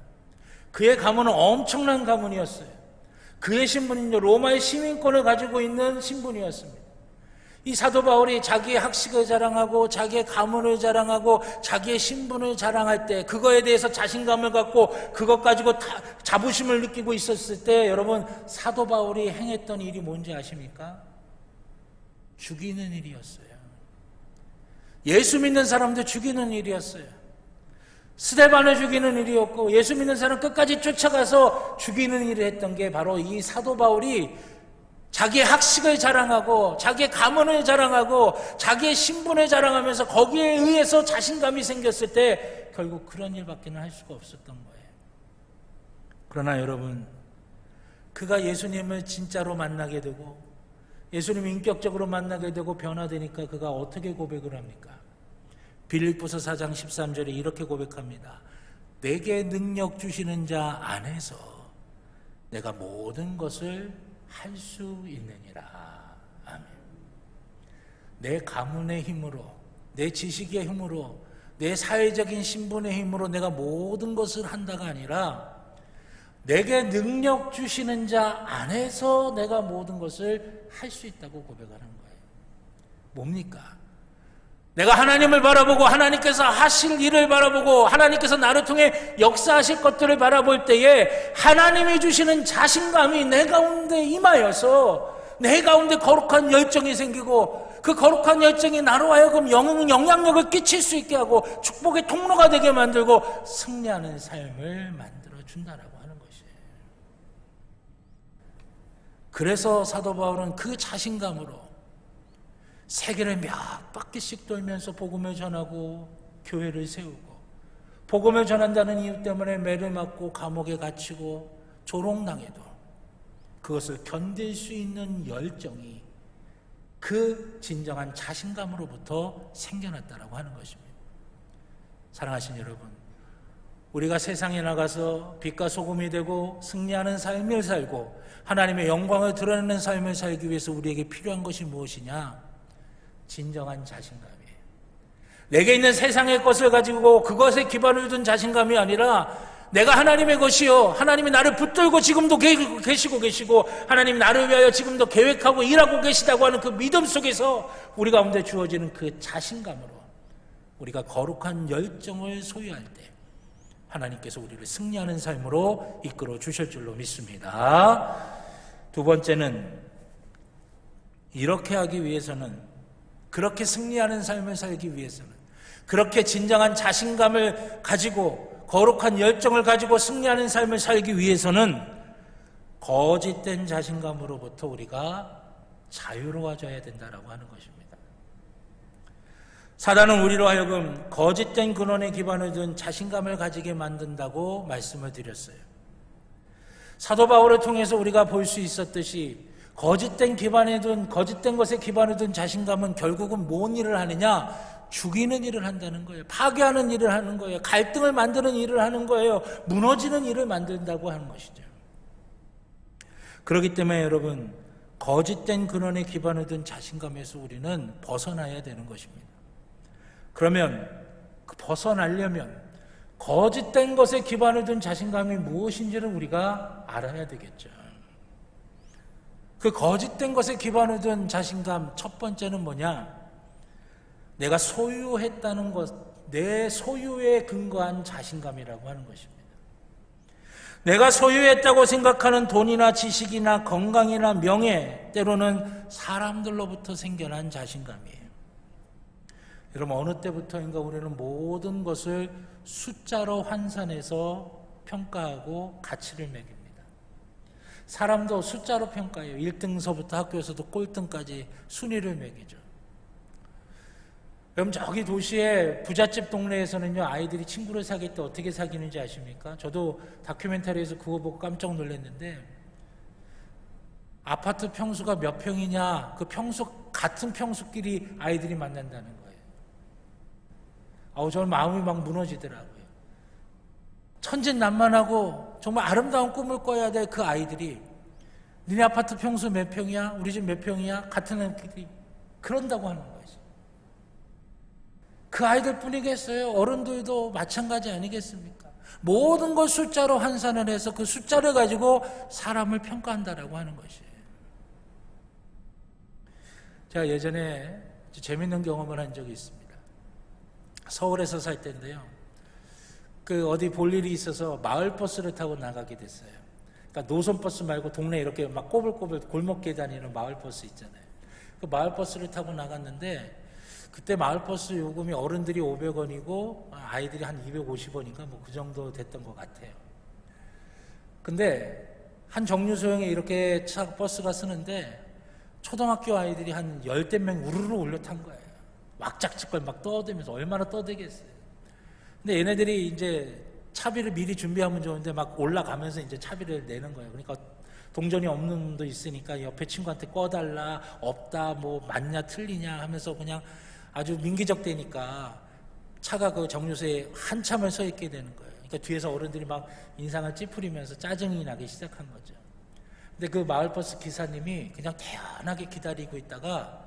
그의 가문은 엄청난 가문이었어요. 그의 신분은 로마의 시민권을 가지고 있는 신분이었습니다. 이 사도 바울이 자기의 학식을 자랑하고 자기의 가문을 자랑하고 자기의 신분을 자랑할 때 그거에 대해서 자신감을 갖고 그것 가지고 자부심을 느끼고 있었을 때 여러분, 사도 바울이 행했던 일이 뭔지 아십니까? 죽이는 일이었어요. 예수 믿는 사람들 죽이는 일이었어요. 스데반을 죽이는 일이었고 예수 믿는 사람 끝까지 쫓아가서 죽이는 일을 했던 게 바로 이 사도 바울이 자기의 학식을 자랑하고 자기의 가문을 자랑하고 자기의 신분을 자랑하면서 거기에 의해서 자신감이 생겼을 때 결국 그런 일밖에는 할 수가 없었던 거예요. 그러나 여러분, 그가 예수님을 진짜로 만나게 되고 예수님을 인격적으로 만나게 되고 변화되니까 그가 어떻게 고백을 합니까? 빌립보서 4장 13절에 이렇게 고백합니다. 내게 능력 주시는 자 안에서 내가 모든 것을 할 수 있느니라. 아멘. 내 가문의 힘으로, 내 지식의 힘으로, 내 사회적인 신분의 힘으로 내가 모든 것을 한다가 아니라 내게 능력 주시는 자 안에서 내가 모든 것을 할 수 있다고 고백하는 거예요. 뭡니까? 내가 하나님을 바라보고 하나님께서 하실 일을 바라보고 하나님께서 나를 통해 역사하실 것들을 바라볼 때에 하나님이 주시는 자신감이 내 가운데 임하여서 내 가운데 거룩한 열정이 생기고 그 거룩한 열정이 나로 하여금 영향력을 끼칠 수 있게 하고 축복의 통로가 되게 만들고 승리하는 삶을 만들어준다라고 하는 것이에요. 그래서 사도 바울은 그 자신감으로 세계를 몇 바퀴씩 돌면서 복음을 전하고 교회를 세우고 복음을 전한다는 이유 때문에 매를 맞고 감옥에 갇히고 조롱당해도 그것을 견딜 수 있는 열정이 그 진정한 자신감으로부터 생겨났다라고 하는 것입니다. 사랑하신 여러분, 우리가 세상에 나가서 빛과 소금이 되고 승리하는 삶을 살고 하나님의 영광을 드러내는 삶을 살기 위해서 우리에게 필요한 것이 무엇이냐? 진정한 자신감이에요. 내게 있는 세상의 것을 가지고 그것에 기반을 둔 자신감이 아니라 내가 하나님의 것이요, 하나님이 나를 붙들고 지금도 계시고 하나님이 나를 위하여 지금도 계획하고 일하고 계시다고 하는 그 믿음 속에서 우리 가운데 주어지는 그 자신감으로 우리가 거룩한 열정을 소유할 때 하나님께서 우리를 승리하는 삶으로 이끌어 주실 줄로 믿습니다. 두 번째는, 이렇게 하기 위해서는, 그렇게 승리하는 삶을 살기 위해서는, 그렇게 진정한 자신감을 가지고 거룩한 열정을 가지고 승리하는 삶을 살기 위해서는 거짓된 자신감으로부터 우리가 자유로워져야 된다라고 하는 것입니다. 사단은 우리로 하여금 거짓된 근원에 기반을 둔 자신감을 가지게 만든다고 말씀을 드렸어요. 사도 바울을 통해서 우리가 볼 수 있었듯이 거짓된 것에 기반을 둔 자신감은 결국은 뭔 일을 하느냐? 죽이는 일을 한다는 거예요. 파괴하는 일을 하는 거예요. 갈등을 만드는 일을 하는 거예요. 무너지는 일을 만든다고 하는 것이죠. 그렇기 때문에 여러분, 거짓된 근원에 기반을 둔 자신감에서 우리는 벗어나야 되는 것입니다. 그러면 벗어나려면 거짓된 것에 기반을 둔 자신감이 무엇인지를 우리가 알아야 되겠죠. 그 거짓된 것에 기반을 둔 자신감, 첫 번째는 뭐냐? 내가 소유했다는 것, 내 소유에 근거한 자신감이라고 하는 것입니다. 내가 소유했다고 생각하는 돈이나 지식이나 건강이나 명예, 때로는 사람들로부터 생겨난 자신감이에요. 여러분, 어느 때부터인가 우리는 모든 것을 숫자로 환산해서 평가하고 가치를 매깁니다. 사람도 숫자로 평가해요. 1등서부터 학교에서도 꼴등까지 순위를 매기죠. 여러분, 저기 도시의 부잣집 동네에서는요, 아이들이 친구를 사귈 때 어떻게 사귀는지 아십니까? 저도 다큐멘터리에서 그거 보고 깜짝 놀랐는데, 아파트 평수가 몇 평이냐, 그 같은 평수끼리 아이들이 만난다는 거예요. 저는 마음이 막 무너지더라고요. 천진난만하고 정말 아름다운 꿈을 꿔야 될 그 아이들이 니네 아파트 평수 몇 평이야? 우리 집 몇 평이야? 같은 애들이 그런다고 하는 거예요. 그 아이들 뿐이겠어요? 어른들도 마찬가지 아니겠습니까? 모든 걸 숫자로 환산을 해서 그 숫자를 가지고 사람을 평가한다라고 하는 것이에요. 제가 예전에 재밌는 경험을 한 적이 있습니다. 서울에서 살 때인데요. 어디 볼 일이 있어서 마을버스를 타고 나가게 됐어요. 그러니까 노선버스 말고 동네에 이렇게 막 꼬불꼬불 골목길 다니는 마을버스 있잖아요. 그 마을버스를 타고 나갔는데, 그때 마을버스 요금이 어른들이 500원이고 아이들이 한 250원인가 뭐 그 정도 됐던 것 같아요. 근데 한 정류소형에 이렇게 버스가 쓰는데 초등학교 아이들이 한 10대 명 우르르 올려탄 거예요. 왁작지껄 막 떠대면서. 얼마나 떠대겠어요. 근데 얘네들이 이제 차비를 미리 준비하면 좋은데 막 올라가면서 이제 차비를 내는 거예요. 그러니까 동전이 없는 놈도 있으니까 옆에 친구한테 꺼달라, 없다, 뭐 맞냐 틀리냐 하면서 그냥 아주 민기적대니까 차가 그 정류소에 한참을 서 있게 되는 거예요. 그러니까 뒤에서 어른들이 막 인상을 찌푸리면서 짜증이 나기 시작한 거죠. 근데 그 마을버스 기사님이 그냥 태연하게 기다리고 있다가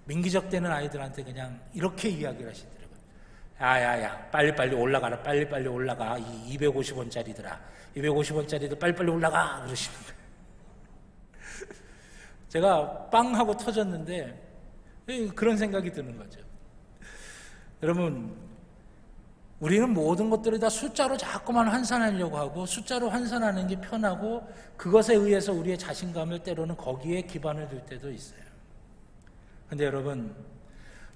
민기적대는 아이들한테 그냥 이렇게 이야기를 하시더라고요. 야야야, 빨리빨리 올라가라. 빨리빨리 올라가. 이 250원짜리더라. 250원짜리도 빨리빨리 올라가. 그러시는 거예요. 제가 빵 하고 터졌는데 그런 생각이 드는 거죠. 여러분, 우리는 모든 것들을 다 숫자로 자꾸만 환산하려고 하고 숫자로 환산하는 게 편하고 그것에 의해서 우리의 자신감을 때로는 거기에 기반을 둘 때도 있어요. 그런데 여러분,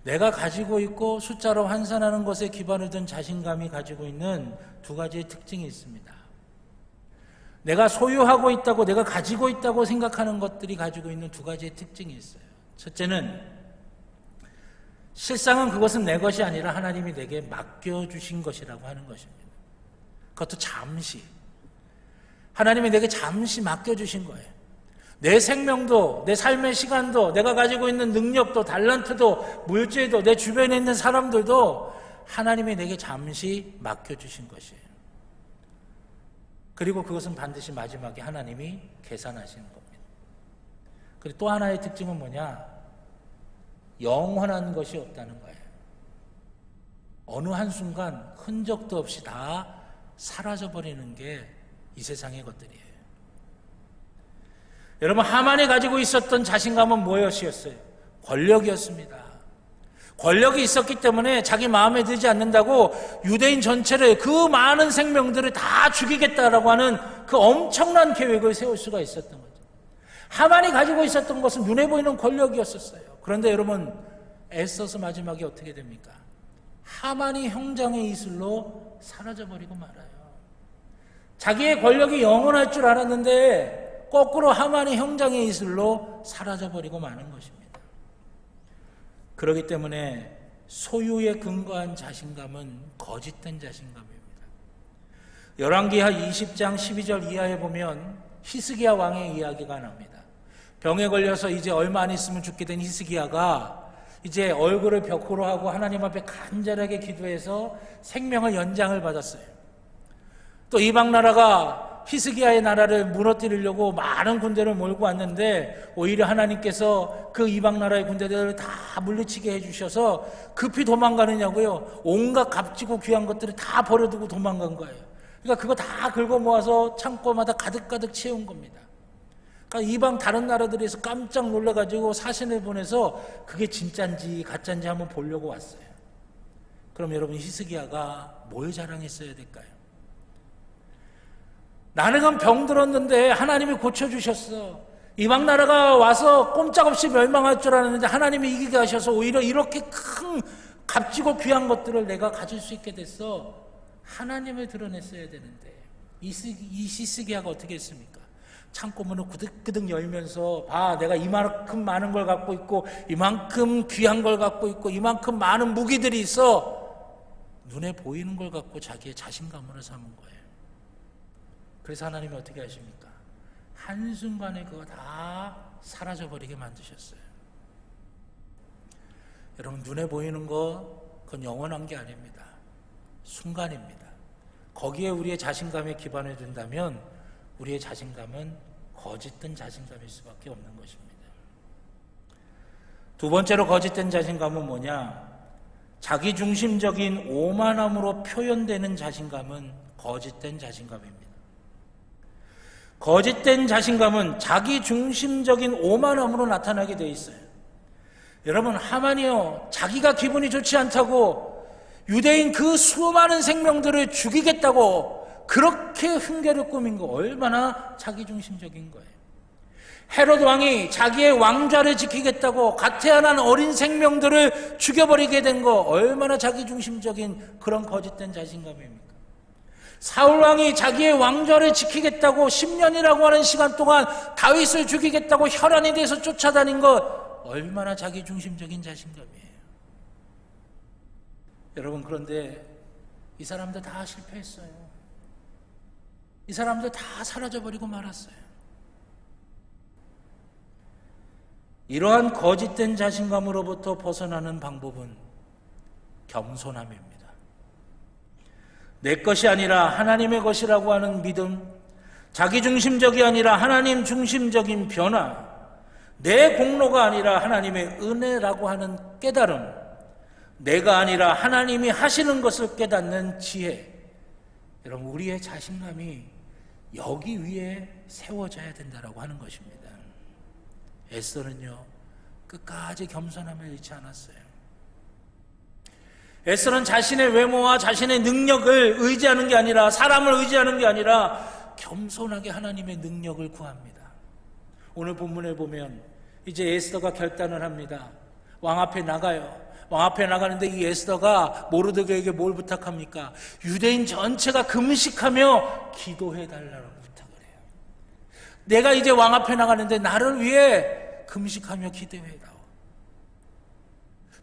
내가 가지고 있고 숫자로 환산하는 것에 기반을 둔 자신감이 가지고 있는 두 가지의 특징이 있습니다. 내가 소유하고 있다고, 내가 가지고 있다고 생각하는 것들이 가지고 있는 두 가지의 특징이 있어요. 첫째는 실상은 그것은 내 것이 아니라 하나님이 내게 맡겨주신 것이라고 하는 것입니다. 그것도 잠시. 하나님이 내게 잠시 맡겨주신 거예요. 내 생명도, 내 삶의 시간도, 내가 가지고 있는 능력도, 달란트도, 물질도, 내 주변에 있는 사람들도 하나님이 내게 잠시 맡겨주신 것이에요. 그리고 그것은 반드시 마지막에 하나님이 계산하시는 겁니다. 그리고 또 하나의 특징은 뭐냐? 영원한 것이 없다는 거예요. 어느 한순간 흔적도 없이 다 사라져버리는 게 이 세상의 것들이에요. 여러분, 하만이 가지고 있었던 자신감은 무엇이었어요? 권력이었습니다. 권력이 있었기 때문에 자기 마음에 들지 않는다고 유대인 전체를, 그 많은 생명들을 다 죽이겠다라고 하는 그 엄청난 계획을 세울 수가 있었던 거죠. 하만이 가지고 있었던 것은 눈에 보이는 권력이었었어요. 그런데 여러분, 에스더서 마지막에 어떻게 됩니까? 하만이 형장의 이슬로 사라져버리고 말아요. 자기의 권력이 영원할 줄 알았는데 거꾸로 하만이 형장의 이슬로 사라져버리고 마는 것입니다. 그렇기 때문에 소유에 근거한 자신감은 거짓된 자신감입니다. 열왕기하 20장 12절 이하에 보면 히스기야 왕의 이야기가 납니다. 병에 걸려서 이제 얼마 안 있으면 죽게 된 히스기야가 이제 얼굴을 벽으로 하고 하나님 앞에 간절하게 기도해서 생명을 연장을 받았어요. 또 이방 나라가 히스기야의 나라를 무너뜨리려고 많은 군대를 몰고 왔는데 오히려 하나님께서 그 이방 나라의 군대들을 다 물리치게 해주셔서 급히 도망가느냐고요. 온갖 값지고 귀한 것들을 다 버려두고 도망간 거예요. 그러니까 그거 다 긁어 모아서 창고마다 가득가득 채운 겁니다. 그러니까 이방 다른 나라들에서 깜짝 놀라가지고 사신을 보내서 그게 진짠지 가짠지 한번 보려고 왔어요. 그럼 여러분, 히스기야가 뭘 자랑했어야 될까요? 나는 병 들었는데 하나님이 고쳐주셨어. 이방 나라가 와서 꼼짝없이 멸망할 줄 알았는데 하나님이 이기게 하셔서 오히려 이렇게 큰 값지고 귀한 것들을 내가 가질 수 있게 됐어. 하나님을 드러냈어야 되는데 이 히스기야가 어떻게 했습니까? 창고문을 구득구득 열면서 봐, 내가 이만큼 많은 걸 갖고 있고 이만큼 귀한 걸 갖고 있고 이만큼 많은 무기들이 있어. 눈에 보이는 걸 갖고 자기의 자신감으로 삼은 거예요. 그래서 하나님이 어떻게 하십니까? 한순간에 그거 다 사라져버리게 만드셨어요. 여러분, 눈에 보이는 거 그건 영원한 게 아닙니다. 순간입니다. 거기에 우리의 자신감에 기반을 둔다면 우리의 자신감은 거짓된 자신감일 수밖에 없는 것입니다. 두 번째로 거짓된 자신감은 뭐냐? 자기중심적인 오만함으로 표현되는 자신감은 거짓된 자신감입니다. 거짓된 자신감은 자기중심적인 오만함으로 나타나게 되어 있어요. 여러분, 하만이요, 자기가 기분이 좋지 않다고 유대인 그 수많은 생명들을 죽이겠다고 그렇게 흉계를 꾸민 거 얼마나 자기중심적인 거예요. 헤롯 왕이 자기의 왕좌를 지키겠다고 가태어난 어린 생명들을 죽여버리게 된 거 얼마나 자기중심적인 그런 거짓된 자신감입니까? 사울 왕이 자기의 왕좌를 지키겠다고 10년이라고 하는 시간 동안 다윗을 죽이겠다고 혈안이 돼서 쫓아다닌 것 얼마나 자기중심적인 자신감이에요. 여러분, 그런데 이 사람들 다 실패했어요. 이 사람들 다 사라져버리고 말았어요. 이러한 거짓된 자신감으로부터 벗어나는 방법은 겸손함입니다. 내 것이 아니라 하나님의 것이라고 하는 믿음, 자기중심적이 아니라 하나님 중심적인 변화, 내 공로가 아니라 하나님의 은혜라고 하는 깨달음, 내가 아니라 하나님이 하시는 것을 깨닫는 지혜. 여러분, 우리의 자신감이 여기 위에 세워져야 된다고 하는 것입니다. 에스더는요, 끝까지 겸손함을 잃지 않았어요. 에스더는 자신의 외모와 자신의 능력을 의지하는 게 아니라, 사람을 의지하는 게 아니라 겸손하게 하나님의 능력을 구합니다. 오늘 본문에 보면 이제 에스더가 결단을 합니다. 왕 앞에 나가요. 왕 앞에 나가는데 이 에스더가 모르드게에게 뭘 부탁합니까? 유대인 전체가 금식하며 기도해달라고 부탁을 해요. 내가 이제 왕 앞에 나가는데 나를 위해 금식하며 기도해다오.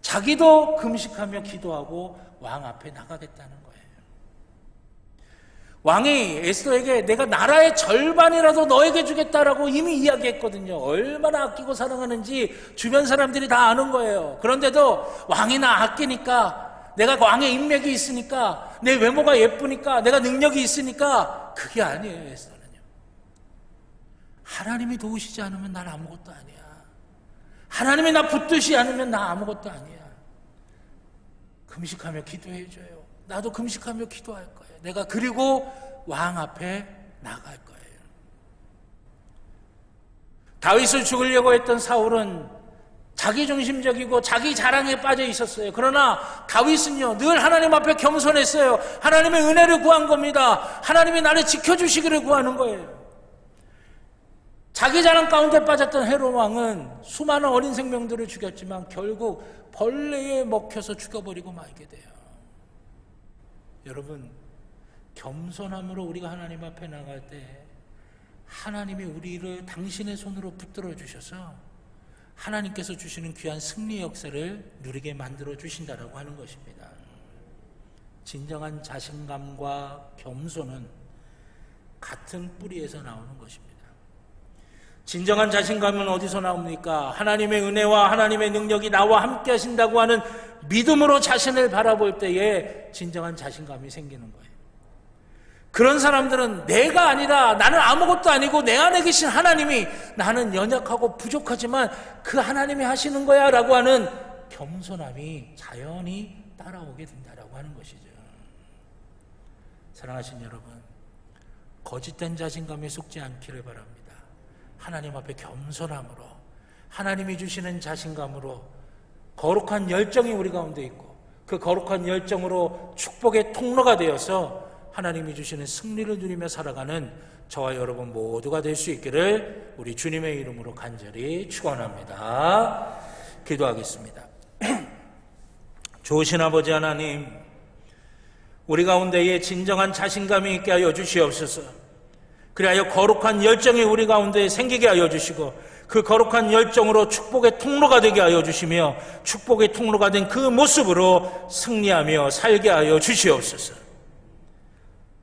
자기도 금식하며 기도하고 왕 앞에 나가겠다는 거예요. 왕이 에스더에게 내가 나라의 절반이라도 너에게 주겠다라고 이미 이야기했거든요. 얼마나 아끼고 사랑하는지 주변 사람들이 다 아는 거예요. 그런데도 왕이 나 아끼니까, 내가 왕의 인맥이 있으니까, 내 외모가 예쁘니까, 내가 능력이 있으니까, 그게 아니에요. 에스더는요, 하나님이 도우시지 않으면 난 아무것도 아니야. 하나님이 나 붙드시지 않으면 나 아무것도 아니야. 금식하며 기도해줘요. 나도 금식하며 기도할 거예요. 내가 그리고 왕 앞에 나갈 거예요. 다윗을 죽이려고 했던 사울은 자기중심적이고 자기 자랑에 빠져 있었어요. 그러나 다윗은요, 늘 하나님 앞에 겸손했어요. 하나님의 은혜를 구한 겁니다. 하나님이 나를 지켜주시기를 구하는 거예요. 자기 자랑 가운데 빠졌던 헤롯 왕은 수많은 어린 생명들을 죽였지만 결국 벌레에 먹혀서 죽여버리고 말게 돼요. 여러분, 겸손함으로 우리가 하나님 앞에 나갈 때 하나님이 우리를 당신의 손으로 붙들어 주셔서 하나님께서 주시는 귀한 승리 역사를 누리게 만들어 주신다라고 하는 것입니다. 진정한 자신감과 겸손은 같은 뿌리에서 나오는 것입니다. 진정한 자신감은 어디서 나옵니까? 하나님의 은혜와 하나님의 능력이 나와 함께 하신다고 하는 믿음으로 자신을 바라볼 때에 진정한 자신감이 생기는 거예요. 그런 사람들은 내가 아니라, 나는 아무것도 아니고 내 안에 계신 하나님이, 나는 연약하고 부족하지만 그 하나님이 하시는 거야 라고 하는 겸손함이 자연히 따라오게 된다라고 하는 것이죠. 사랑하신 여러분, 거짓된 자신감에 속지 않기를 바랍니다. 하나님 앞에 겸손함으로, 하나님이 주시는 자신감으로 거룩한 열정이 우리 가운데 있고 그 거룩한 열정으로 축복의 통로가 되어서 하나님이 주시는 승리를 누리며 살아가는 저와 여러분 모두가 될 수 있기를 우리 주님의 이름으로 간절히 축원합니다. 기도하겠습니다. 좋으신 아버지 하나님, 우리 가운데에 진정한 자신감이 있게 하여 주시옵소서. 그리하여 거룩한 열정이 우리 가운데 생기게 하여 주시고 그 거룩한 열정으로 축복의 통로가 되게 하여 주시며 축복의 통로가 된 그 모습으로 승리하며 살게 하여 주시옵소서.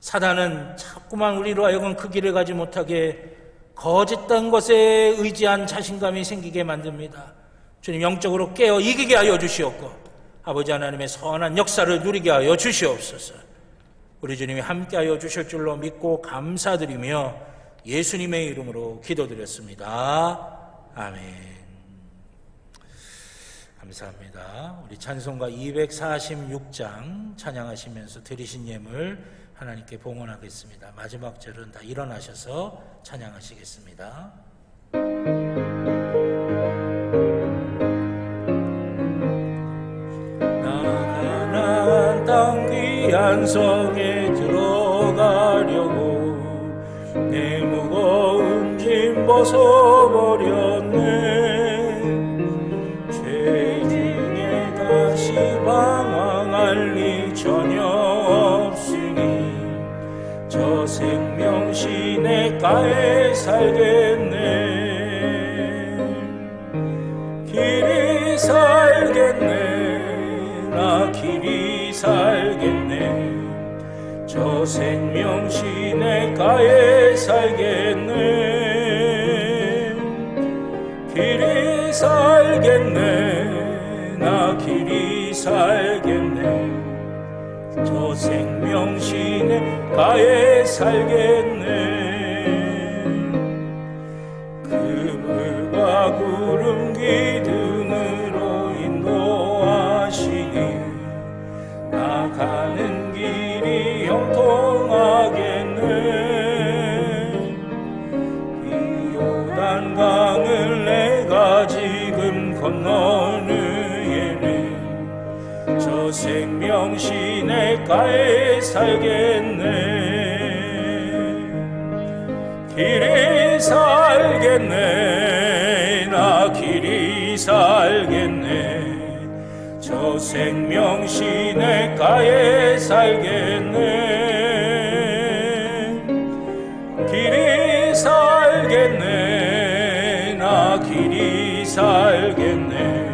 사단은 자꾸만 우리로 하여금 그 길을 가지 못하게 거짓된 것에 의지한 자신감이 생기게 만듭니다. 주님, 영적으로 깨어 이기게 하여 주시옵고 아버지 하나님의 선한 역사를 누리게 하여 주시옵소서. 우리 주님이 함께하여 주실 줄로 믿고 감사드리며 예수님의 이름으로 기도드렸습니다. 아멘. 감사합니다. 우리 찬송가 246장 찬양하시면서 드리신 예물 하나님께 봉헌하겠습니다. 마지막 절은 다 일어나셔서 찬양하시겠습니다. 나가난 땅 귀한 성에 들어가려고 내 무거운 짐 벗어버렸네. 죄 중에 다시 방황할 리 전혀 없으니 저 생명 시냇가에 살겠네. 길이 살겠네. 나 길이 살겠네. 저 생명 시냇가에 살겠네. 길이 살겠네. 나 길이 살겠네. 저 생명 시냇가에 살겠네. 그물과 구름 기둥으로 인도하시니 나가는 길이 형통하겠네. 이 요단강을 내가 지금 건너는 후에는 저 생명 시냇가에 살겠네. 길이 살겠네. 나 길이 살겠네. 저 생명 시냇가에 살겠네. 길이 살겠네. 나 길이 살겠네.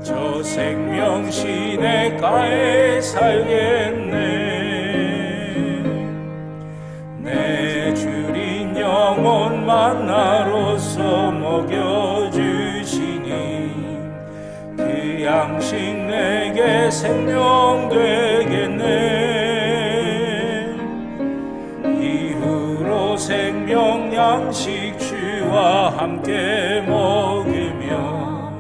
저 생명 시냇가에 살겠네. 내 주린 영혼 만나로서 먹여주시니 그 양식 내게 생명 되겠네. 이후로 생명 양식 주와 함께 먹으며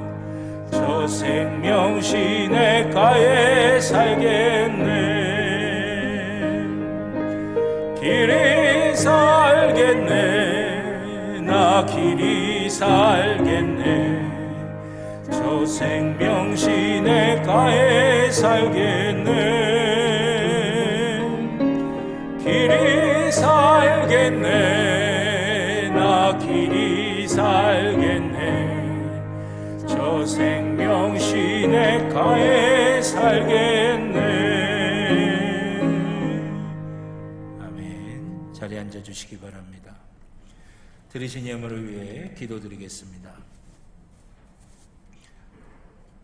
저 저 생명 시냇가에 살겠네. 길이 살겠네. 나 길이 살겠네. 저 생명 시냇가에 살겠네. 길이 살겠네. 나 길이 살겠네. 저 생명 시냇가에 살겠네. 아멘. 자리에 앉아주시기 바랍니다. 들으신 예물을 위해 기도드리겠습니다.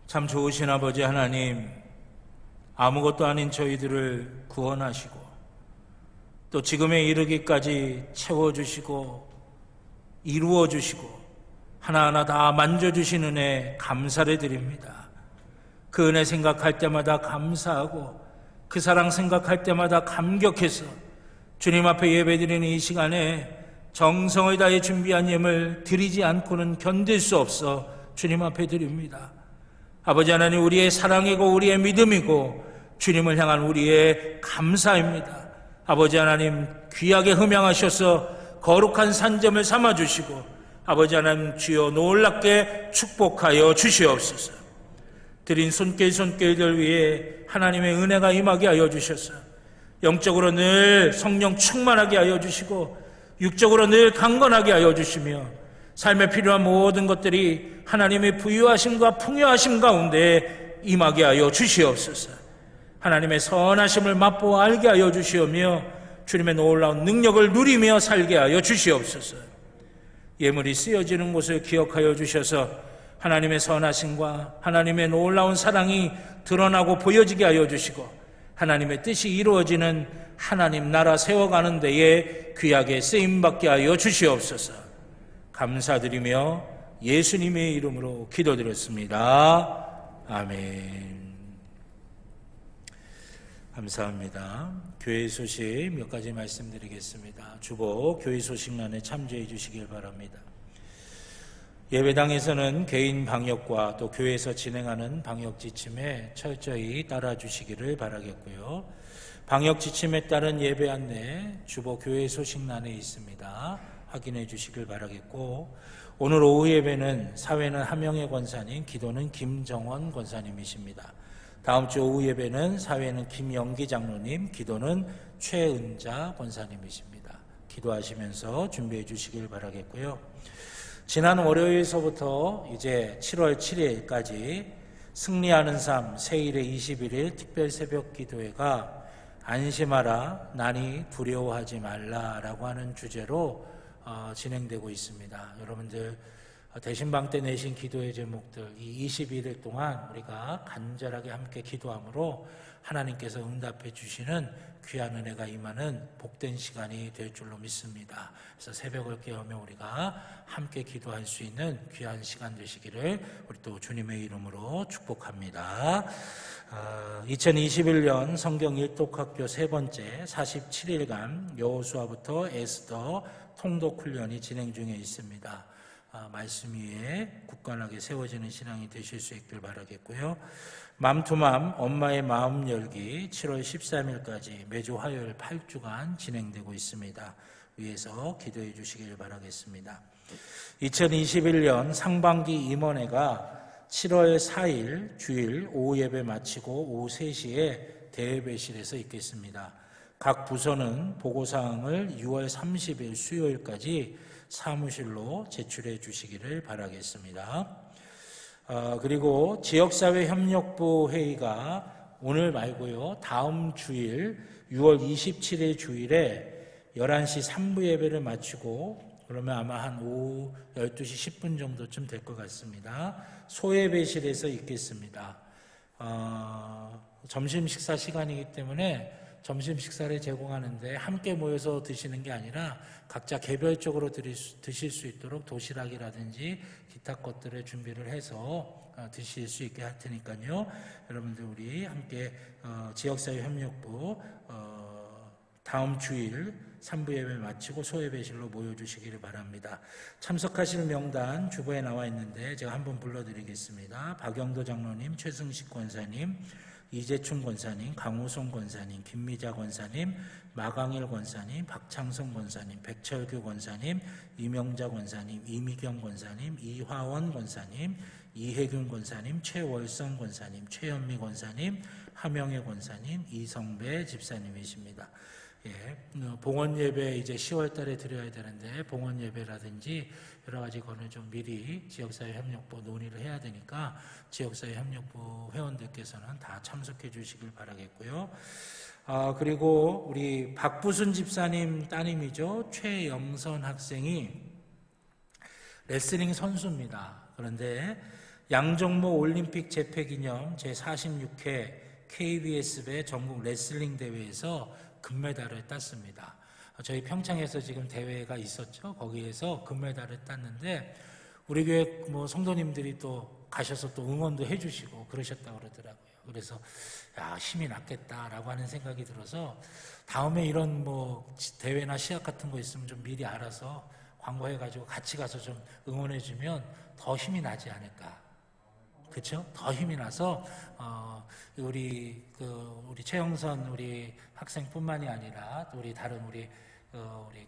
참 좋으신 아버지 하나님, 아무것도 아닌 저희들을 구원하시고 또 지금에 이르기까지 채워주시고 이루어주시고 하나하나 다 만져주신 은혜 감사를 드립니다. 그 은혜 생각할 때마다 감사하고 그 사랑 생각할 때마다 감격해서 주님 앞에 예배드리는 이 시간에 정성을 다해 준비한 예물 드리지 않고는 견딜 수 없어 주님 앞에 드립니다. 아버지 하나님, 우리의 사랑이고 우리의 믿음이고 주님을 향한 우리의 감사입니다. 아버지 하나님, 귀하게 흠양하셔서 거룩한 산점을 삼아주시고 아버지 하나님, 주여 놀랍게 축복하여 주시옵소서. 드린 손길들 위해 하나님의 은혜가 임하게 하여 주셔서 영적으로 늘 성령 충만하게 하여 주시고 육적으로 늘 강건하게 하여 주시며 삶에 필요한 모든 것들이 하나님의 부유하심과 풍요하심 가운데 임하게 하여 주시옵소서. 하나님의 선하심을 맛보아 알게 하여 주시오며 주님의 놀라운 능력을 누리며 살게 하여 주시옵소서. 예물이 쓰여지는 곳을 기억하여 주셔서 하나님의 선하심과 하나님의 놀라운 사랑이 드러나고 보여지게 하여 주시고 하나님의 뜻이 이루어지는 하나님 나라 세워가는 데에 귀하게 쓰임받게 하여 주시옵소서. 감사드리며 예수님의 이름으로 기도드렸습니다. 아멘. 감사합니다. 교회 소식 몇 가지 말씀드리겠습니다. 주보 교회 소식란에 참조해 주시길 바랍니다. 예배당에서는 개인 방역과 또 교회에서 진행하는 방역 지침에 철저히 따라 주시기를 바라겠고요. 방역 지침에 따른 예배 안내 주보 교회 소식란에 있습니다. 확인해 주시길 바라겠고, 오늘 오후 예배는 사회는 하명의 권사님, 기도는 김정원 권사님이십니다. 다음 주 오후 예배는 사회는 김영기 장로님, 기도는 최은자 권사님이십니다. 기도하시면서 준비해 주시길 바라겠고요. 지난 월요일서부터 이제 7월 7일까지 승리하는 삶 세일의 21일 특별 새벽 기도회가 안심하라, 난이 두려워하지 말라라고 하는 주제로 진행되고 있습니다. 여러분들 대신방 때 내신 기도의 제목들 이 21일 동안 우리가 간절하게 함께 기도함으로 하나님께서 응답해 주시는 귀한 은혜가 임하는 복된 시간이 될 줄로 믿습니다. 그래서 새벽을 깨우며 우리가 함께 기도할 수 있는 귀한 시간 되시기를 우리 또 주님의 이름으로 축복합니다. 2021년 성경 일독학교 세 번째 47일간 여호수아부터 에스더 통독 훈련이 진행 중에 있습니다. 말씀 위에 굳건하게 세워지는 신앙이 되실 수 있길 바라겠고요. 맘투맘 엄마의 마음 열기 7월 13일까지 매주 화요일 8주간 진행되고 있습니다. 위에서 기도해 주시길 바라겠습니다. 2021년 상반기 임원회가 7월 4일 주일 오후 예배 마치고 오후 3시에 대회배실에서 있겠습니다. 각 부서는 보고사항을 6월 30일 수요일까지 사무실로 제출해 주시기를 바라겠습니다. 그리고 지역사회협력부 회의가 오늘 말고요, 다음 주일 6월 27일 주일에 11시 3부 예배를 마치고 그러면 아마 한 오후 12시 10분 정도쯤 될 것 같습니다. 소예배실에서 있겠습니다. 점심 식사 시간이기 때문에 점심 식사를 제공하는데 함께 모여서 드시는 게 아니라 각자 개별적으로 드실 수 있도록 도시락이라든지 기타 것들을 준비를 해서 드실 수 있게 할 테니까요. 여러분들 우리 함께 지역사회협력부 다음 주일 3부 예배 마치고 소예배실로 모여주시기를 바랍니다. 참석하실 명단 주보에 나와 있는데 제가 한번 불러드리겠습니다. 박영도 장로님, 최승식 권사님, 이재춘 권사님, 강우송 권사님, 김미자 권사님, 마강일 권사님, 박창성 권사님, 백철규 권사님, 이명자 권사님, 이미경 권사님, 이화원 권사님, 이혜균 권사님, 최월성 권사님, 최현미 권사님, 하명애 권사님, 이성배 집사님이십니다. 봉헌 예배 이제 10월 달에 드려야 되는데 봉헌 예배라든지 여러 가지 거는 좀 미리 지역사회 협력부 논의를 해야 되니까 지역사회 협력부 회원들께서는 다 참석해 주시길 바라겠고요. 그리고 우리 박부순 집사님 따님이죠. 최영선 학생이 레슬링 선수입니다. 그런데 양정모 올림픽 재패 기념 제46회 KBS배 전국 레슬링 대회에서 금메달을 땄습니다. 저희 평창에서 지금 대회가 있었죠. 거기에서 금메달을 땄는데 우리 교회 성도님들이 또 가셔서 또 응원도 해주시고 그러셨다고 그러더라고요. 그래서 힘이 났겠다라고 하는 생각이 들어서 다음에 이런 대회나 시합 같은 거 있으면 좀 미리 알아서 광고해가지고 같이 가서 좀 응원해주면 더 힘이 나지 않을까. 그렇죠? 더 힘이 나서 우리 최영선 우리 학생뿐만이 아니라 또 우리 다른 우리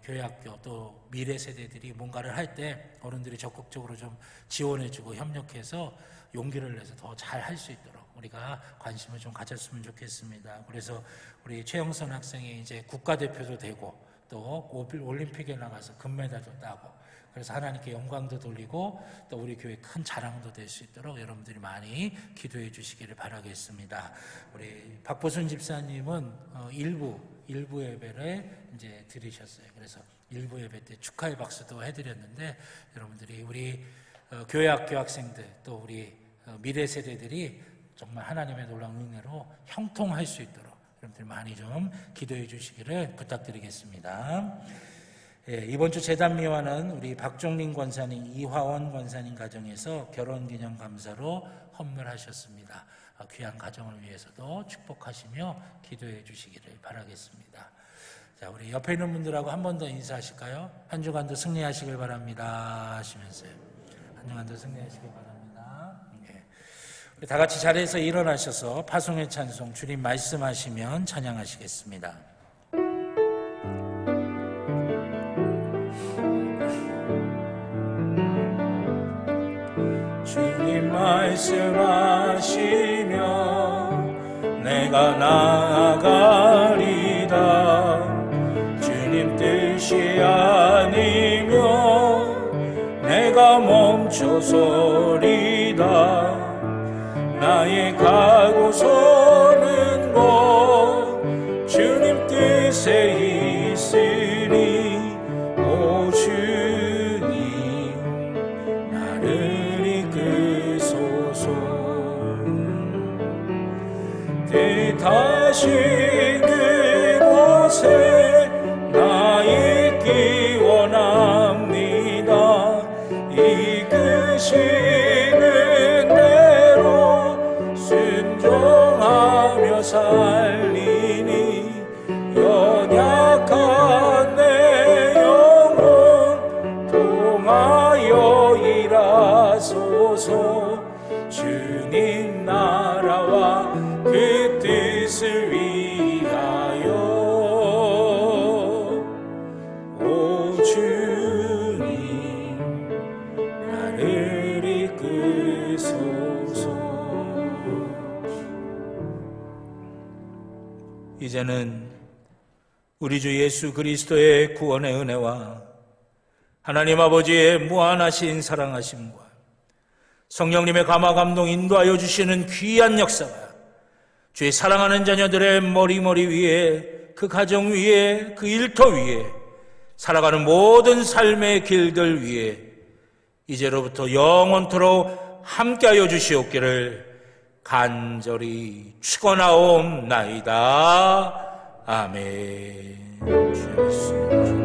교회학교 또 미래 세대들이 뭔가를 할 때 어른들이 적극적으로 좀 지원해주고 협력해서 용기를 내서 더 잘 할 수 있도록 우리가 관심을 좀 가졌으면 좋겠습니다. 그래서 우리 최영선 학생이 이제 국가대표도 되고 또 올림픽에 나가서 금메달도 따고 그래서 하나님께 영광도 돌리고 또 우리 교회 큰 자랑도 될 수 있도록 여러분들이 많이 기도해 주시기를 바라겠습니다. 우리 박보순 집사님은 일부 예배를 이제 드리셨어요. 그래서 일부 예배 때 축하의 박수도 해드렸는데 여러분들이 우리 교회학교 학생들 또 우리 미래 세대들이 정말 하나님의 놀라운 은혜로 형통할 수 있도록 여러분들 많이 좀 기도해 주시기를 부탁드리겠습니다. 이번 주 제단미화는 우리 박종린 권사님, 이화원 권사님 가정에서 결혼기념 감사로 헌물하셨습니다. 귀한 가정을 위해서도 축복하시며 기도해 주시기를 바라겠습니다. 자, 우리 옆에 있는 분들하고 한 번 더 인사하실까요? 한 주간도 승리하시길 바랍니다 하시면서요. 한 주간도 승리하시길 바랍니다. 우리 다 같이 자리에서 일어나셔서 파송의 찬송 주님 말씀하시면 찬양하시겠습니다. 주님 말씀하시면 내가 나아가리다. 주님 뜻이 아니면 내가 멈춰서리다. 나의 가고서는 곳 주님 뜻에 있으니 오 주님 나를 이끄소서. 뜻하신 그곳에 나 있기 원합니다. 이끄시는 대로 순종하며 살리니 연약한 내 영혼 통하여 일하소서. 주님 나라와 그 뜻을 위하여 오 주님 나를 이끄소서. 이제는 우리 주 예수 그리스도의 구원의 은혜와 하나님 아버지의 무한하신 사랑하심과 성령님의 감화 감동 인도하여 주시는 귀한 역사가 주의 사랑하는 자녀들의 머리 위에, 그 가정 위에, 그 일터 위에, 살아가는 모든 삶의 길들 위에 이제로부터 영원토록 함께하여 주시옵기를 간절히 축원하옵나이다. 아멘. 주여 말씀